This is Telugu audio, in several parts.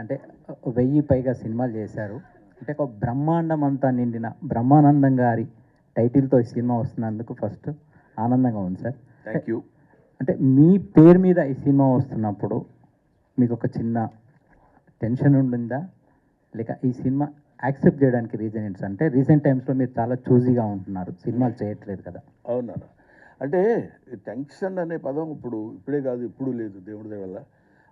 అంటే 1000 పైగా సినిమాలు చేశారు. అంటే ఒక బ్రహ్మాండం అంతా నిండిన బ్రహ్మానందం గారి టైటిల్‌తో ఈ సినిమా వస్తున్నందుకు ఫస్ట్ ఆనందంగా ఉంది సార్. Thank you. అంటే మీ పేరు మీద ఈ సినిమా వస్తున్నప్పుడు మీకు ఒక చిన్న టెన్షన్ ఉండిందా? లేక ఈ సినిమా యాక్సెప్ట్ చేయడానికి రీజన్ ఏంటి సార్? అంటే రీసెంట్ టైమ్స్‌లో మీరు చాలా చూజీగా ఉంటున్నారు. సినిమాలు చేయట్లేదు కదా! అవునా? అంటే టెన్షన్ అనే పదం ఇప్పుడే కాదు, ఎప్పుడూ లేదు, దేవుడి దయ వల్ల.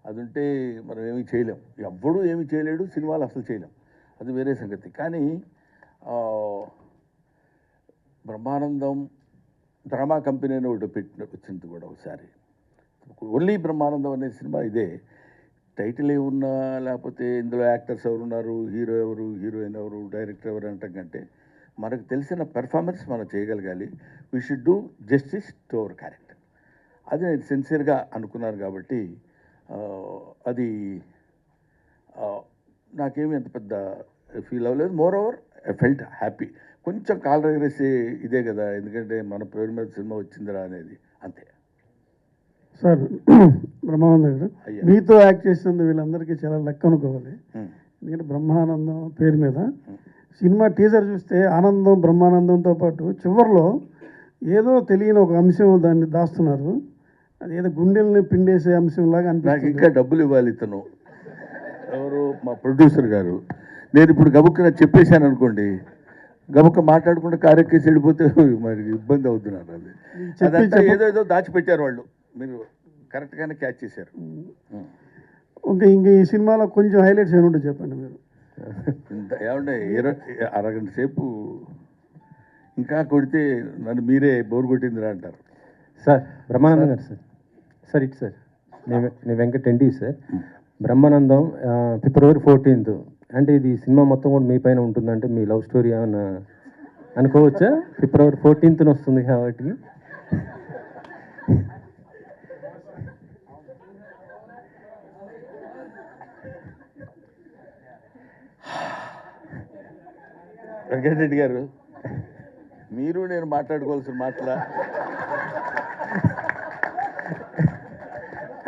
అది ఉంటే మనం ఏమీ చేయలేం. ఎవ్వడూ ఏమీ చేయలేడు, సినిమాలు అసలు చేయలేం. అది వేరే సంగతి. కానీ బ్రహ్మానందం డ్రామా కంపెనీ అని ఒకటి వచ్చింది కూడా ఒకసారి. ఓన్లీ బ్రహ్మానందం అనే సినిమా ఇదే. టైటిల్ ఏమున్నా, లేకపోతే ఇందులో యాక్టర్స్ ఎవరున్నారు, హీరో ఎవరు, హీరోయిన్ ఎవరు, డైరెక్టర్ ఎవరు అంటాం కంటే మనకు తెలిసిన పెర్ఫార్మెన్స్ మనం చేయగలగాలి. We should do justice to our character. అది నేను సిన్సియర్గా అనుకున్నాను కాబట్టి అది నాకేమీ అంత పెద్ద ఫీల్ అవ్వలేదు. More over I felt happy. కొంచెం కాలు ఎగరేసే ఇదే కదా, ఎందుకంటే మన పేరు మీద సినిమా వచ్చిందిరా అనేది, అంతే. సార్ బ్రహ్మానందం గారు, మీతో యాక్ట్ చేసినందుకు వీళ్ళందరికీ చాలా లెక్క అనుకోవాలి. ఎందుకంటే బ్రహ్మానందం పేరు మీద సినిమా టీజర్ చూస్తే ఆనందం బ్రహ్మానందంతో పాటు చివరిలో ఏదో తెలియని ఒక అంశం దాన్ని దాస్తున్నారు. అది ఏదో గుండెల్ని పిండేసే అంశంలాగా నాకు అనిపిస్తుంది. ఇంకా డబ్బులు ఇవ్వాలి ఇతను ఎవరు, మా ప్రొడ్యూసర్ గారు. నేను ఇప్పుడు గబుక్కున చెప్పేశాను అనుకోండి, గబుక్క మాట్లాడకుండా కారెక్కేసి వెళ్ళిపోతే మరి ఇబ్బంది అవుతున్నారు. అది అదంతా ఏదో దాచిపెట్టారు వాళ్ళు. మీరు కరెక్ట్గానే క్యాచ్ చేశారు. ఇంక ఈ సినిమాలో కొంచెం హైలైట్స్ ఏమి ఉంటాయి చెప్పండి మీరు. ఏమంటే అరగంట సేపు ఇంకా కొడితే నన్ను మీరే బోర్ కొట్టిందిరా అంటారు. Sir Brahmanandam garu sir. Sir ఇటు సార్, నేను వెంకట్ ఎండి సార్. బ్రహ్మానందం ఫిబ్రవరి 14th. అంటే ఇది సినిమా మొత్తం కూడా మీ పైన ఉంటుందంటే మీ లవ్ స్టోరీ ఏమన్నా అనుకోవచ్చా? ఫిబ్రవరి 14th వస్తుంది కాబట్టి. వెంకటరెడ్డి గారు, మీరు నేను మాట్లాడుకోవాల్సిన మాటలా?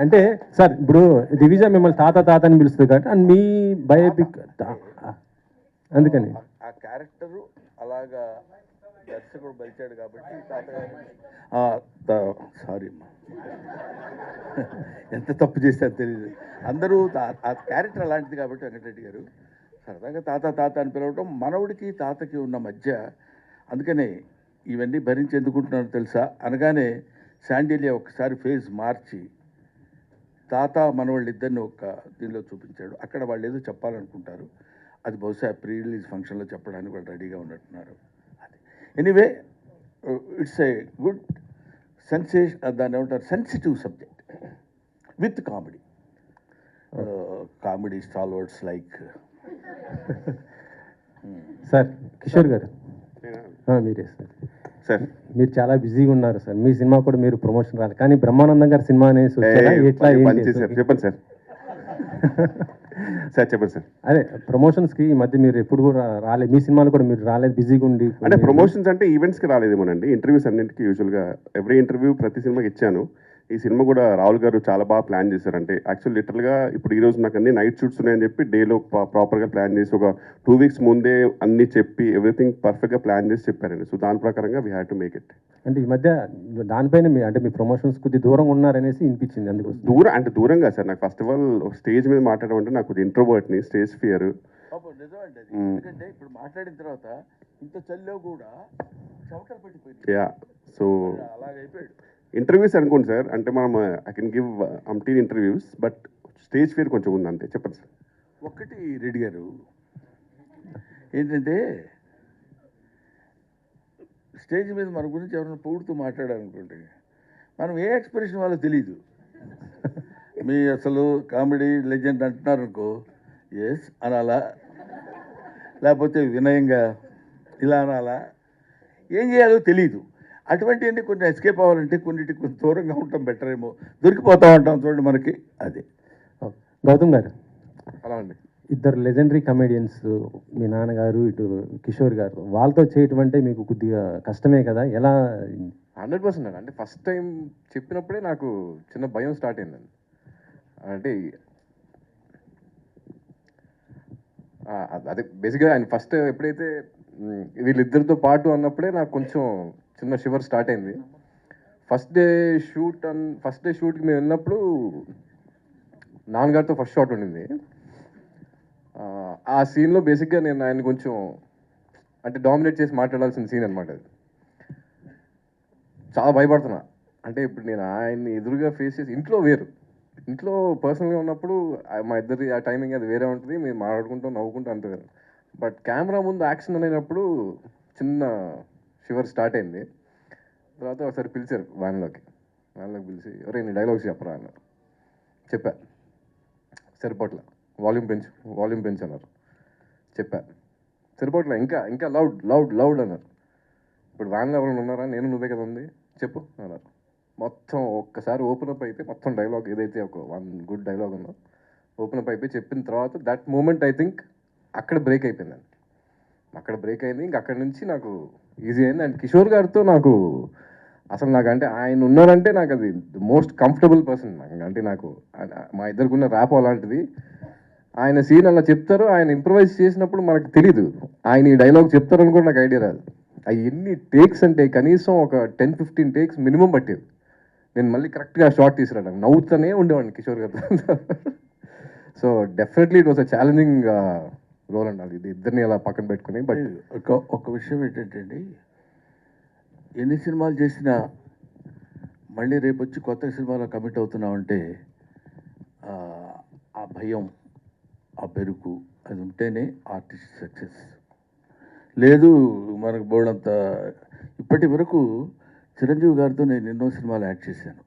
అంటే సార్ ఇప్పుడు దివిజ మిమ్మల్ని తాత తాత అని పిలుస్తుంది కాబట్టి అండ్ మీ బయోపిక్ అందుకని ఆ క్యారెక్టరు అలాగా దర్శకుడు బలిచాడు కాబట్టి తాతగారు. సారీ అమ్మా, ఎంత తప్పు చేశారో తెలియదు. అందరూ ఆ క్యారెక్టర్ అలాంటిది కాబట్టి వెంకటరెడ్డి గారు సరదాగా తాత తాత అని పిలవటం మనవుడికి తాతకి ఉన్న మధ్య. అందుకనే ఇవన్నీ భరించి ఎందుకుంటున్నారో తెలుసా? అనగానే శాండిలియా ఒకసారి ఫేజ్ మార్చి తాత మనవాళ్ళిద్దరిని ఒక దీనిలో చూపించాడు. అక్కడ వాళ్ళు ఏదో చెప్పాలనుకుంటారు. అది బహుశా ప్రీ రిలీజ్ ఫంక్షన్లో చెప్పడానికి వాళ్ళు రెడీగా ఉన్నట్టున్నారు. అది anyway, it's a good sensation. దాన్ని ఏమంటారు, sensitive subject with comedy. Comedy stalwarts like sir Kishore గారు. మీరే సార్. సార్ మీరు చాలా బిజీగా ఉన్నారు సార్. మీ సినిమా కూడా మీరు ప్రమోషన్ రాలి, కానీ బ్రహ్మానందం గారి సినిమా అనేసి ఎట్లా చెప్పండి సార్. సార్ చెప్పండి సార్. అదే ప్రమోషన్స్కి ఈ మధ్య మీరు ఎప్పుడు కూడా రాలేదు, మీ సినిమాలు కూడా మీరు రాలేదు, బిజీగా ఉండి. అంటే ప్రమోషన్స్ అంటే ఈవెంట్స్కి రాలేదేమోనండి, ఇంటర్వ్యూస్ అన్నింటికి యూజువల్గా ఎవ్రీ ఇంటర్వ్యూ ప్రతి సినిమాకి ఇచ్చాను. ఈ సినిమా కూడా రాహుల్ గారు చాలా బాగా ప్లాన్ చేశారు. అంటే యాక్చువల్ లిటరల్గా ఇప్పుడు ఈరోజు నాకు అన్ని నైట్ షూట్స్ ఉన్నాయని చెప్పి డేలో ప్రాపర్గా ప్లాన్ చేసి ఒక 2 weeks ముందే అన్ని చెప్పి ఎవ్రీథింగ్ పర్ఫెక్ట్గా ప్లాన్ చేసి చెప్పారండి. సో దాని ప్రకారంగా we have to make it. అంటే ఈ మధ్య దానిపైన మీ ప్రమోషన్స్ కొద్ది దూరం ఉన్నారనేసి వినిపించింది. అందుకోసం దూరంగా సార్. నాకు ఫస్ట్ ఆఫ్ ఆల్ స్టేజ్ మీద మాట్లాడడం అంటే నాకు ఇంట్రోవర్ట్ని, స్టేజ్ ఫియర్. నిజమండి అది. ఎందుకంటే ఇప్పుడు మాట్లాడిన తర్వాత ఇంత చల్లో కూడా చెమటలు పెట్టిపోయింది. యా, సో అలాగైపోయాడు. ఇంటర్వ్యూస్ అనుకోండి సార్, అంటే మనం I can give umpteen interviews, but stage fear కొంచెం ఉంది అంతే. చెప్పండి సార్. ఒక్కటి రెడ్డి గారు, ఏంటంటే స్టేజ్ మీద మన గురించి ఎవరైనా పొగుడుతూ మాట్లాడారనుకోండి, మనం ఏ ఎక్స్ప్రెషన్ వాళ్ళో తెలీదు. మీ అసలు కామెడీ లెజెండ్ అంటున్నారు అనుకో, ఎస్ అనాలా, లేకపోతే వినయంగా ఇలా అనాలా, ఏం చేయాలో తెలీదు. అటువంటివన్నీ కొన్ని ఎస్కేప్ అవ్వాలంటే కొన్నిటికి కొంచెం దూరంగా ఉండటం బెటర్ ఏమో. దొరికిపోతూ ఉంటాం చూడండి మనకి. అది గౌతమ్ గారు, అలా అండి. ఇద్దరు లెజెండరీ కమెడియన్స్, మీ నాన్నగారు ఇటు కిషోర్ గారు, వాళ్ళతో చేయటం అంటే మీకు కొద్దిగా కష్టమే కదా, ఎలా? 100% అంటే ఫస్ట్ టైం చెప్పినప్పుడే నాకు చిన్న భయం స్టార్ట్ అయిందండి. అంటే అదే బేసిక్గా ఆయన ఫస్ట్ ఎప్పుడైతే వీళ్ళిద్దరితో పాటు అన్నప్పుడే నాకు కొంచెం చిన్న షివర్ స్టార్ట్ అయింది. ఫస్ట్ డే షూట్కి మేము వెళ్ళినప్పుడు నాన్నగారితో ఫస్ట్ షాట్ ఉండింది. ఆ సీన్లో బేసిక్గా నేను ఆయన కొంచెం అంటే డామినేట్ చేసి మాట్లాడాల్సిన సీన్ అనమాట అది. చాలా భయపడుతున్నా. అంటే ఇప్పుడు నేను ఆయన్ని ఎదురుగా ఫేస్ చేసి ఇంట్లో పర్సనల్గా ఉన్నప్పుడు మా ఇద్దరి ఆ టైమింగ్ అది వేరే ఉంటుంది, మేము మాట్లాడుకుంటాం నవ్వుకుంటాం అంతే. బట్ కెమెరా ముందు యాక్షన్ అనేటప్పుడు చిన్న షివర్ స్టార్ట్ అయింది. తర్వాత ఒకసారి పిలిచారు వ్యాన్లోకి పిలిచి ఎవరే నీ డైలాగ్స్ చెప్పరా అన్నారు. చెప్పా, సరిపోట్ల వాల్యూమ్ పెంచు అన్నారు. చెప్పా, సరిపోట్ల ఇంకా లౌడ్ అన్నారు. ఇప్పుడు వ్యాన్లో ఎవరైనా ఉన్నారా, నేను నువ్వే కదా ఉంది, చెప్పు అన్నారు. మొత్తం ఒక్కసారి ఓపెన్ అప్ అయితే మొత్తం డైలాగ్ ఏదైతే ఒక 1 గుడ్ డైలాగ్ ఉందో ఓపెన్ అప్ అయిపోయి చెప్పిన తర్వాత దట్ మూమెంట్ ఐ థింక్ అక్కడ బ్రేక్ అయిపోయిందండి. ఇంక అక్కడి నుంచి నాకు ఈజీ అయింది. అండ్ కిషోర్ గారితో నాకు అంటే ఆయన ఉన్నారంటే నాకు అది ద మోస్ట్ కంఫర్టబుల్ పర్సన్. అంటే నాకు మా ఇద్దరికున్న ర్యాప్ అలాంటిది. ఆయన సీన్ అలా చెప్తారు, ఆయన ఇంప్రవైజ్ చేసినప్పుడు మనకు తెలీదు ఆయన ఈ డైలాగ్ చెప్తారని కూడా నాకు ఐడియా రాదు. అవి ఎన్ని టేక్స్ అంటే కనీసం ఒక 10-15 టేక్స్ మినిమం పట్టేది. నేను మళ్ళీ కరెక్ట్గా షార్ట్ తీసుకురావడానికి నవ్వుతూనే ఉండేవాడిని కిషోర్ గారితో. So definitely it was a challenging role అండి. అది ఇద్దరిని అలా పక్కన పెట్టుకుని. బట్ ఒక విషయం ఏంటంటే అండి, ఎన్ని సినిమాలు చేసినా మళ్ళీ రేపు వచ్చి కొత్త సినిమాలో కమిట్ అవుతున్నామంటే ఆ భయం, ఆ బెరుకు అది ఉంటేనే ఆర్టిస్ట్ సక్సెస్. లేదు మనకు బోర్డంత. ఇప్పటి వరకు చిరంజీవి గారితో నేను ఎన్నో సినిమాలు యాక్ట్ చేశాను.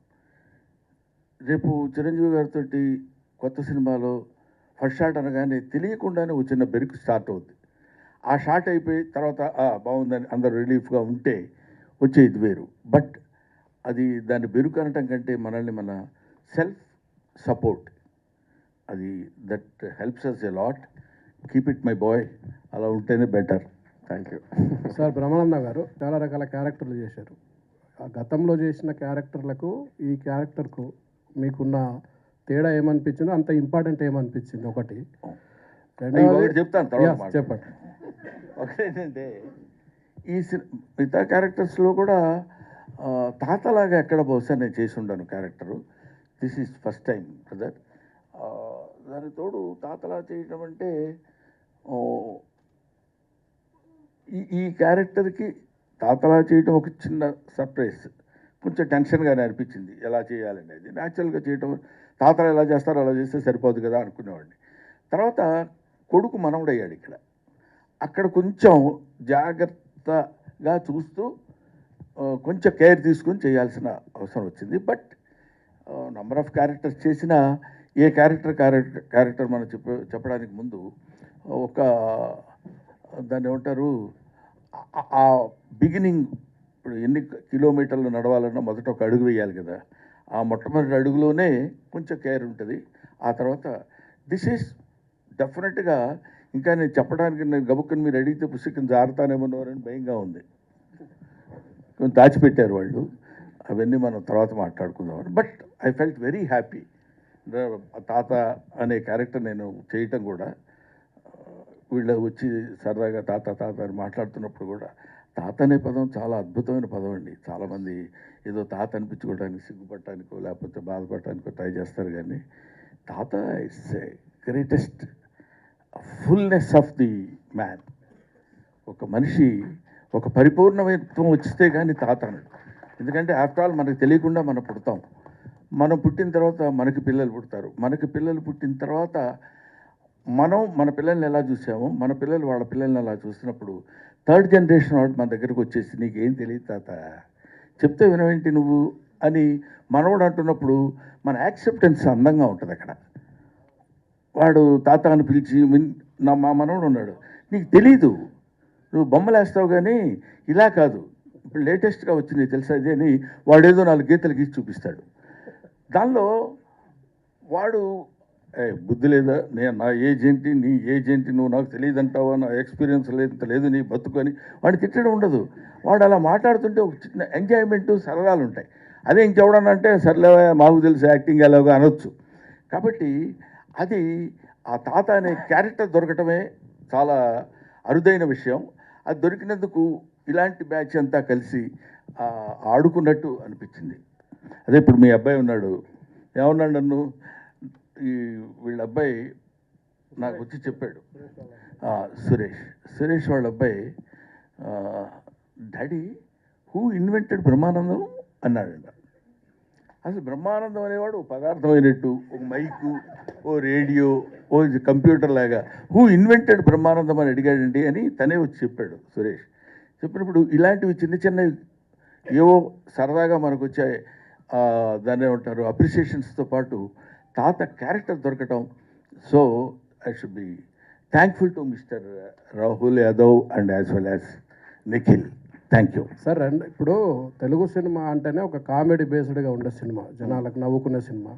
రేపు చిరంజీవి గారితో కొత్త సినిమాలో ఫస్ట్ షాట్ అనగానే తెలియకుండానే ఒక చిన్న బెరుకు స్టార్ట్ అవుద్ది. ఆ షాట్ అయిపోయి తర్వాత బాగుందని అందరూ రిలీఫ్గా ఉంటే వచ్చేది వేరు. బట్ అది దాన్ని బెరుకు అనటం కంటే మనల్ని మన సెల్ఫ్ సపోర్ట్, అది that helps us a lot. Keep it my boy, అలా ఉంటేనే better. Thank you. Sir Brahmananda garu చాలా రకాల క్యారెక్టర్లు చేశారు. ఆ గతంలో చేసిన క్యారెక్టర్లకు ఈ క్యారెక్టర్కు మీకున్న తేడా ఏమనిపించిందో, అంత ఇంపార్టెంట్ ఏమనిపించింది ఒకటి. ఇంకొకటి చెప్తాను తర్వాత Yes, చెప్పండి. ఒకటేంటంటే ఈ మిగతా క్యారెక్టర్స్లో కూడా తాతలాగా ఎక్కడ బహుశా నేను చేసి ఉండను character. This is first time brother. దానికి తోడు తాతలా చేయడం అంటే ఈ క్యారెక్టర్కి తాతలా చేయడం ఒక చిన్న సర్ప్రైజ్. కొంచెం టెన్షన్గానే అనిపించింది ఎలా చేయాలనేది. న్యాచురల్గా చేయటం, తాతలు ఎలా చేస్తారో అలా చేస్తే సరిపోదు కదా అనుకునేవాడిని. తర్వాత కొడుకు మనవడయ్యాడు ఇక్కడ. అక్కడ కొంచెం జాగ్రత్తగా చూస్తూ కొంచెం కేర్ తీసుకొని చేయాల్సిన అవసరం వచ్చింది. బట్ నంబర్ ఆఫ్ క్యారెక్టర్స్ చేసిన ఏ క్యారెక్టర్ మనం చెప్పడానికి ముందు ఒక దాన్ని ఏమంటారు, ఆ బిగినింగ్, ఇప్పుడు ఎన్ని కిలోమీటర్లు నడవాలన్నా మొదట ఒక అడుగు వేయాలి కదా. ఆ మొట్టమొదటి అడుగులోనే కొంచెం కేర్ ఉంటుంది. ఆ తర్వాత దిస్ ఈజ్ డెఫినెట్గా, ఇంకా నేను చెప్పడానికి నేను గబుక్కని మీరు అడిగితే పుస్తకం జారుతానేమోనని భయంగా ఉంది. కొంచెం దాచిపెట్టారు వాళ్ళు, అవన్నీ మనం తర్వాత మాట్లాడుకుందామని. But I felt very happy. తాత అనే క్యారెక్టర్ నేను చేయటం కూడా, వీళ్ళు వచ్చి సరదాగా తాత తాత అని మాట్లాడుతున్నప్పుడు కూడా, తాత అనే పదం చాలా అద్భుతమైన పదం అండి. చాలామంది ఏదో తాత అనిపించుకోవడానికి సిగ్గుపడటానికో లేకపోతే బాధపడటానికో ట్రై చేస్తారు, కానీ తాత it's a greatest fullness of the man. ఒక మనిషి ఒక పరిపూర్ణత్వం వచ్చితే కానీ తాత అన్నాడు. ఎందుకంటే ఆఫ్టర్ ఆల్ మనకు తెలియకుండా మనం పుడతాం. మనం పుట్టిన తర్వాత మనకి పిల్లలు పుడతారు. మనకి పిల్లలు పుట్టిన తర్వాత మనం మన పిల్లల్ని ఎలా చూసామో, మన పిల్లలు వాళ్ళ పిల్లల్ని ఎలా చూసినప్పుడు థర్డ్ జనరేషన్ వాడు మన దగ్గరకు వచ్చేసి నీకేం తెలియదు తాత, చెప్తే వినవేంటి నువ్వు అని మనవాడు అంటున్నప్పుడు మన యాక్సెప్టెన్స్ అందంగా ఉంటుంది అక్కడ. వాడు తాత అని పిలిచి మా మనవడు ఉన్నాడు, నీకు తెలీదు, నువ్వు బొమ్మలు వేస్తావు కానీ ఇలా కాదు, ఇప్పుడు లేటెస్ట్గా వచ్చింది తెలుసా ఇది అని వాడేదో 4 గీతలు గీసి చూపిస్తాడు. దానిలో వాడు బుద్ధి లేదా, నేను నా ఏజ్ ఏంటి, నీ ఏజ్ ఏంటి, నువ్వు నాకు తెలియదంటావా, నా ఎక్స్పీరియన్స్ లేదు నీ బతుకు అని వాడిని తిట్టడం ఉండదు. వాడు అలా మాట్లాడుతుంటే ఒక చిన్న ఎంజాయ్మెంటు, సరదాలు ఉంటాయి. అదే ఇంకెవడన్నా అంటే సర్లే మాకు తెలుసు యాక్టింగ్ ఎలాగో అనొచ్చు. కాబట్టి అది ఆ తాత అనే క్యారెక్టర్ దొరకటమే చాలా అరుదైన విషయం. అది దొరికినందుకు ఇలాంటి బ్యాచ్ అంతా కలిసి ఆడుకున్నట్టు అనిపించింది. అదే ఇప్పుడు మీ అబ్బాయి ఉన్నాడు, ఏమన్నాడు నన్ను, వీళ్ళ అబ్బాయి నాకు వచ్చి చెప్పాడు, సురేష్ వాళ్ళ అబ్బాయి, డాడీ హూ ఇన్వెంటెడ్ బ్రహ్మానందం అన్నాడంట. అసలు బ్రహ్మానందం అనేవాడు పదార్థమైనట్టు, ఒక మైకు, ఓ రేడియో, ఓ కంప్యూటర్ లాగా, హూ ఇన్వెంటెడ్ బ్రహ్మానందం అని అడిగాడండి అని తనే వచ్చి చెప్పాడు సురేష్. చెప్పినప్పుడు ఇలాంటివి చిన్న చిన్నవి ఏవో సరదాగా మనకు వచ్చే దాన్ని ఏమంటారు అప్రిసియేషన్స్తో పాటు తాత క్యారెక్టర్ దొరకటం. So I should be thankful to mister Rahul Yadav and as well as Nikhil. Thank you sir. And ఇప్పుడు తెలుగు సినిమా అంటేనే ఒక కామెడీ బేస్డ్గా ఉండే సినిమా, జనాలకు నవ్వుకునే సినిమా.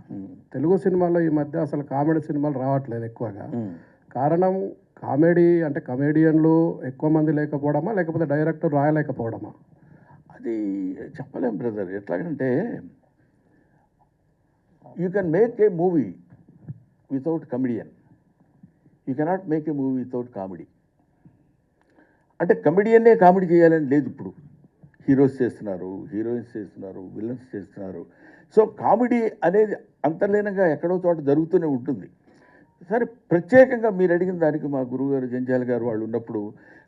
తెలుగు సినిమాలో ఈ మధ్య అసలు కామెడీ సినిమాలు రావట్లేదు ఎక్కువగా. కారణం కామెడీ అంటే కమేడియన్లు ఎక్కువ మంది లేకపోవడమా, లేకపోతే డైరెక్టర్ రాయలేకపోవడమా? అది చెప్పలేం బ్రదర్. ఎట్లాగంటే you can make a movie without comedian, you cannot make a movie without comedy. అంటే కమెడియన్నే కామెడీ చేయాలని లేదు. ఇప్పుడు హీరోస్ చేస్తున్నారు, హీరోయిన్స్ చేస్తున్నారు, విలన్స్ చేస్తున్నారు. సో కామెడీ అనేది అంతర్లీనంగా ఎక్కడో చోట జరుగుతూనే ఉంటుంది. సరే, ప్రత్యేకంగా మీరు అడిగిన దానికి మా గురువుగారు జంజాల గారు వాళ్ళు ఉన్నప్పుడు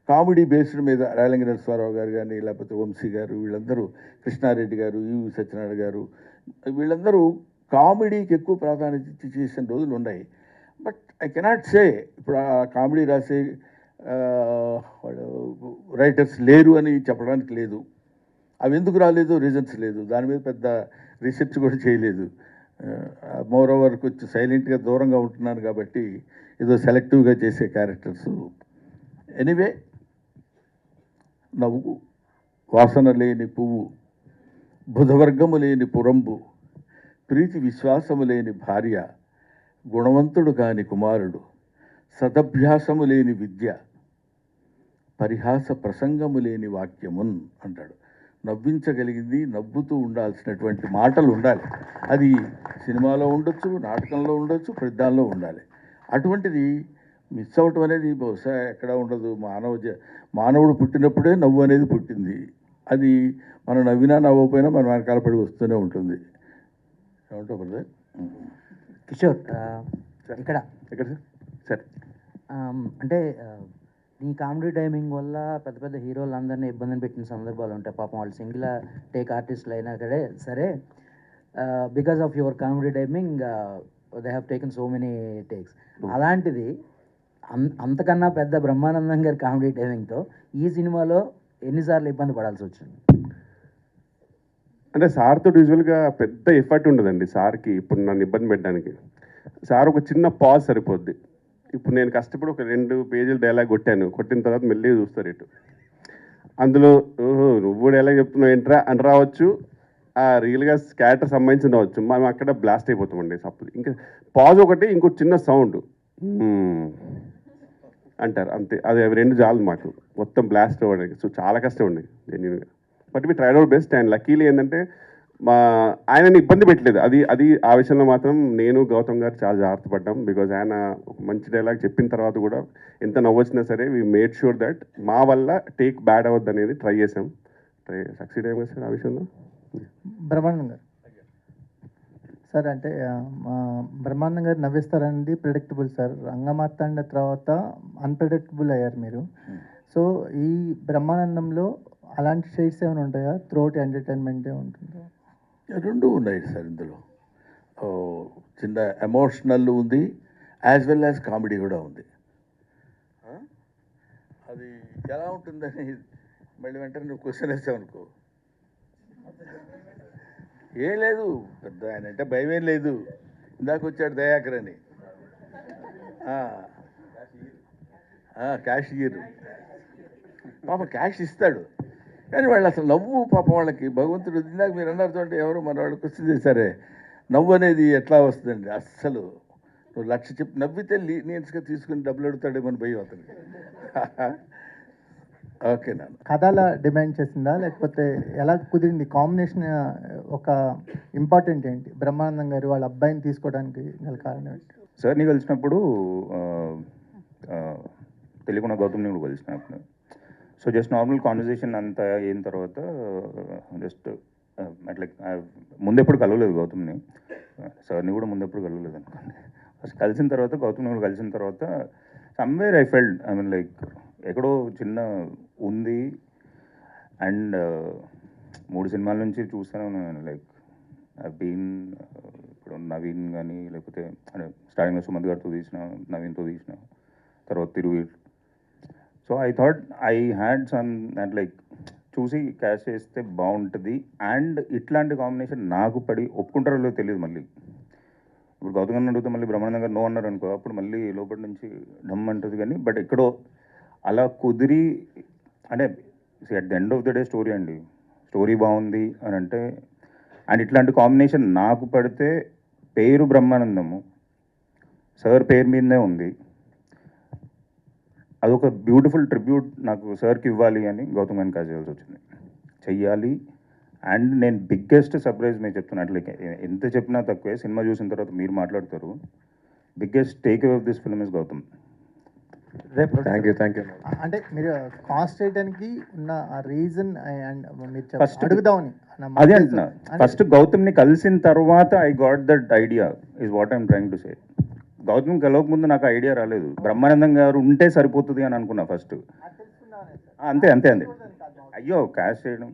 కామెడీ బేస్డ్ మీద రాయలింగ నరసింహారావు గారు కానీ, లేకపోతే వంశీ గారు, వీళ్ళందరూ, కృష్ణారెడ్డి గారు, ఈవి సత్యనారాయణ గారు, వీళ్ళందరూ కామెడీకి ఎక్కువ ప్రాధాన్యత ఇచ్చి చేసిన రోజులు ఉన్నాయి. బట్ ఐ కెనాట్ సే ఇప్పుడు ఆ కామెడీ రాసే వాళ్ళు రైటర్స్ లేరు అని చెప్పడానికి లేదు. అవి ఎందుకు రాలేదు రీజన్స్ లేదు, దాని మీద పెద్ద రీసెర్చ్ కూడా చేయలేదు. మోర్ ఓవర్ కొంచెం సైలెంట్గా దూరంగా ఉంటున్నాను కాబట్టి ఏదో సెలెక్టివ్గా చేసే క్యారెక్టర్స్. ఎనీవే, నవ్వు వాసన లేని పువ్వు, బుధవర్గము లేని పురంబు, ప్రీతి విశ్వాసము లేని భార్య, గుణవంతుడు కాని కుమారుడు, సదభ్యాసము లేని విద్య, పరిహాస ప్రసంగము లేని వాక్యమున్ అంటాడు. నవ్వించగలిగింది, నవ్వుతూ ఉండాల్సినటువంటి మాటలు ఉండాలి. అది సినిమాలో ఉండొచ్చు, నాటకంలో ఉండొచ్చు, ప్రతిదానిలో ఉండాలి. అటువంటిది మిస్ అవ్వటం అనేది బహుశా ఎక్కడ ఉండదు. మానవుడు పుట్టినప్పుడే నవ్వు అనేది పుట్టింది. అది మనం నవ్వినా నవ్వకపోయినా మన వెనకాల పడి వస్తూనే ఉంటుంది. ఏమంటావు బ్రదర్? కిషోర్, ఇక్కడ ఎక్కడ సార్? అంటే నీ కామెడీ టైమింగ్ వల్ల పెద్ద పెద్ద హీరోలు అందరినీ ఇబ్బందిని పెట్టిన సందర్భాలు ఉంటాయి. పాపం వాళ్ళు సింగిల్ టేక్ ఆర్టిస్టులు అయినా సరే because of your comedy timing they have taken so many takes. అలాంటిది అంతకన్నా పెద్ద బ్రహ్మానందం గారి కామెడీ టైమింగ్తో ఈ సినిమాలో ఎన్నిసార్లు ఇబ్బంది పడాల్సి వచ్చింది? అంటే సార్తో యూజువల్గా పెద్ద ఎఫర్ట్ ఉండదండి సార్కి ఇప్పుడు నన్ను ఇబ్బంది పెట్టడానికి. సార్ ఒక చిన్న పాజ్ సరిపోద్ది. ఇప్పుడు నేను కష్టపడి ఒక 2 పేజీలు డైలాగ్ కొట్టిన తర్వాత మెల్లిగా చూస్తారు ఇటు. అందులో ఓహో నువ్వు డైలాగ్ చెప్తున్నావు ఏంట్రా అని రావచ్చు, రియల్గా క్యారెక్టర్ సంబంధించిన రావచ్చు. మనం అక్కడ బ్లాస్ట్ అయిపోతామండి సప్పుడు. ఇంకా పాజ్ ఒకటి, ఇంకొక చిన్న సౌండ్ అంటారు అంతే. అది 2 చాలు మాకు మొత్తం బ్లాస్ట్ అవ్వడానికి. సో చాలా కష్టం అండి జెన్యున్గా. But me tried out best. And luckily ఏంటంటే ఆయనని ఇబ్బంది పెట్టలేదు. అది ఆ విషయంలో మాత్రం నేను గౌతమ్ గారు చాలా జాగ్రత్త పడ్డాం. బికాజ్ ఆయన ఒక మంచి డైలాగ్ చెప్పిన తర్వాత కూడా ఎంత నవ్వొచ్చినా సరే వీ మేడ్ షూర్ దట్ మా వల్ల టేక్ బ్యాడ్ అవ్వద్దు అనేది ట్రై చేసాం. సక్సీడ్ అయ్యాం సార్ ఆ విషయంలో. బ్రహ్మానందం గారు సార్, అంటే బ్రహ్మానందం గారు నవ్విస్తారనేది ప్రిడిక్టబుల్ సార్. రంగమార్తాండ తర్వాత అన్ప్రిడిక్టబుల్ అయ్యారు మీరు. సో ఈ బ్రహ్మానందంలో అలాంటి షేడ్స్ ఏమైనా ఉంటాయా? త్రూఅవుట్ ఎంటర్టైన్మెంటే ఉంటుందా? 2 ఉన్నాయి సార్ ఇందులో. చిన్న ఎమోషనల్ ఉంది, యాజ్ వెల్ యాజ్ కామెడీ కూడా ఉంది. అది ఎలా ఉంటుందని మళ్ళీ వెంటనే నువ్వు క్వశ్చన్ వేసావనుకో, ఏం లేదు పెద్ద ఆయన అంటే భయం ఏం లేదు. ఇందాక వచ్చాడు దయాకర్ అని, క్యాష్ ఇయ్యరు పాప, క్యాష్ ఇస్తాడు కానీ వాళ్ళు అసలు నవ్వు పాపం వాళ్ళకి భగవంతుడు. ఇందాక మీరు అన్నారు చూడండి, ఎవరు మన వాళ్ళు క్వశ్చన్ చేశారే, నవ్వు అనేది ఎట్లా వస్తుందండి. అస్సలు నువ్వు 1,00,000 చెప్పి నవ్వితే లీనియన్స్గా తీసుకుని డబ్బులు అడుగుతాడేమని భయం అతనికి. ఓకే నాన్న. కథ డిమాండ్ చేసిందా లేకపోతే ఎలా కుదిరింది? కాంబినేషన్ ఒక ఇంపార్టెంట్ ఏంటి? బ్రహ్మానందం గారు వాళ్ళ అబ్బాయిని తీసుకోవడానికి గల కారణం ఏంటి? సార్ని కలిసినప్పుడు తెలియకుండా గౌతమ్ని కూడా కలిసిన అప్పుడు. సో జస్ట్ నార్మల్ కాన్వర్జేషన్ అంతా అయిన తర్వాత జస్ట్ అట్లా ముందెప్పుడు కలవలేదు గౌతమ్ని, సార్ని కూడా ముందెప్పుడు కలవలేదు అనుకోండి. ఫస్ట్ కలిసిన తర్వాత గౌతమ్ని కూడా కలిసిన తర్వాత somewhere I felt, I mean like ఎక్కడో చిన్న ఉంది. అండ్ 3 సినిమాల నుంచి చూస్తూనే ఉన్నాను, లైక్ ఐ బీన్ ఇప్పుడు నవీన్ కానీ లేకపోతే అంటే స్టార్టింగ్లో సుమంత్ గారితో తీసిన, నవీన్తో తీసిన, తర్వాత Thiruveer. So I thought I had some that like చూసి క్యాష్ చేస్తే బాగుంటుంది. అండ్ ఇట్లాంటి కాంబినేషన్ నాకు పడి ఒప్పుకుంటారో లేదో తెలియదు. మళ్ళీ ఇప్పుడు గౌతమ్ గారిని అడిగితే మళ్ళీ బ్రహ్మానందం గారు నో అన్నారు అనుకో, అప్పుడు మళ్ళీ లోపల నుంచి ఢమ్ అంటుంది. కానీ బట్ ఎక్కడో అలా కుదిరి, అంటే at the end of the day story అండి, స్టోరీ బాగుంది అని అంటే. అండ్ ఇట్లాంటి కాంబినేషన్ నాకు పడితే పేరు బ్రహ్మానందము, సార్ పేరు మీదనే ఉంది. అదొక బ్యూటిఫుల్ ట్రిబ్యూట్ నాకు సార్కి ఇవ్వాలి అని గౌతమ్ గారిని కాల్ చేయాల్సి వచ్చింది, చెయ్యాలి. అండ్ నేను బిగ్గెస్ట్ సర్ప్రైజ్ మీకు చెప్తున్నా, అట్లా ఎంత చెప్పినా తక్కువే. సినిమా చూసిన తర్వాత మీరు మాట్లాడతారు. Biggest take away of this film is Gautam. Thank you. అంటే మీరు కాస్ట్ చేయడానికి ఉన్న ఆ రీజన్ అండ్ మీరు First- అడుగుదామని అదే అంటున్నా, ఫస్ట్ గౌతమ్ని కలిసిన తర్వాత I got that idea is what I'm trying to say. Gautam కలవక ముందు నాకు ఐడియా రాలేదు, బ్రహ్మానందం గారు ఉంటే సరిపోతుంది అని అనుకున్నా ఫస్ట్. అంతే అంతే అంతే అయ్యో క్యాష్ చేయడం.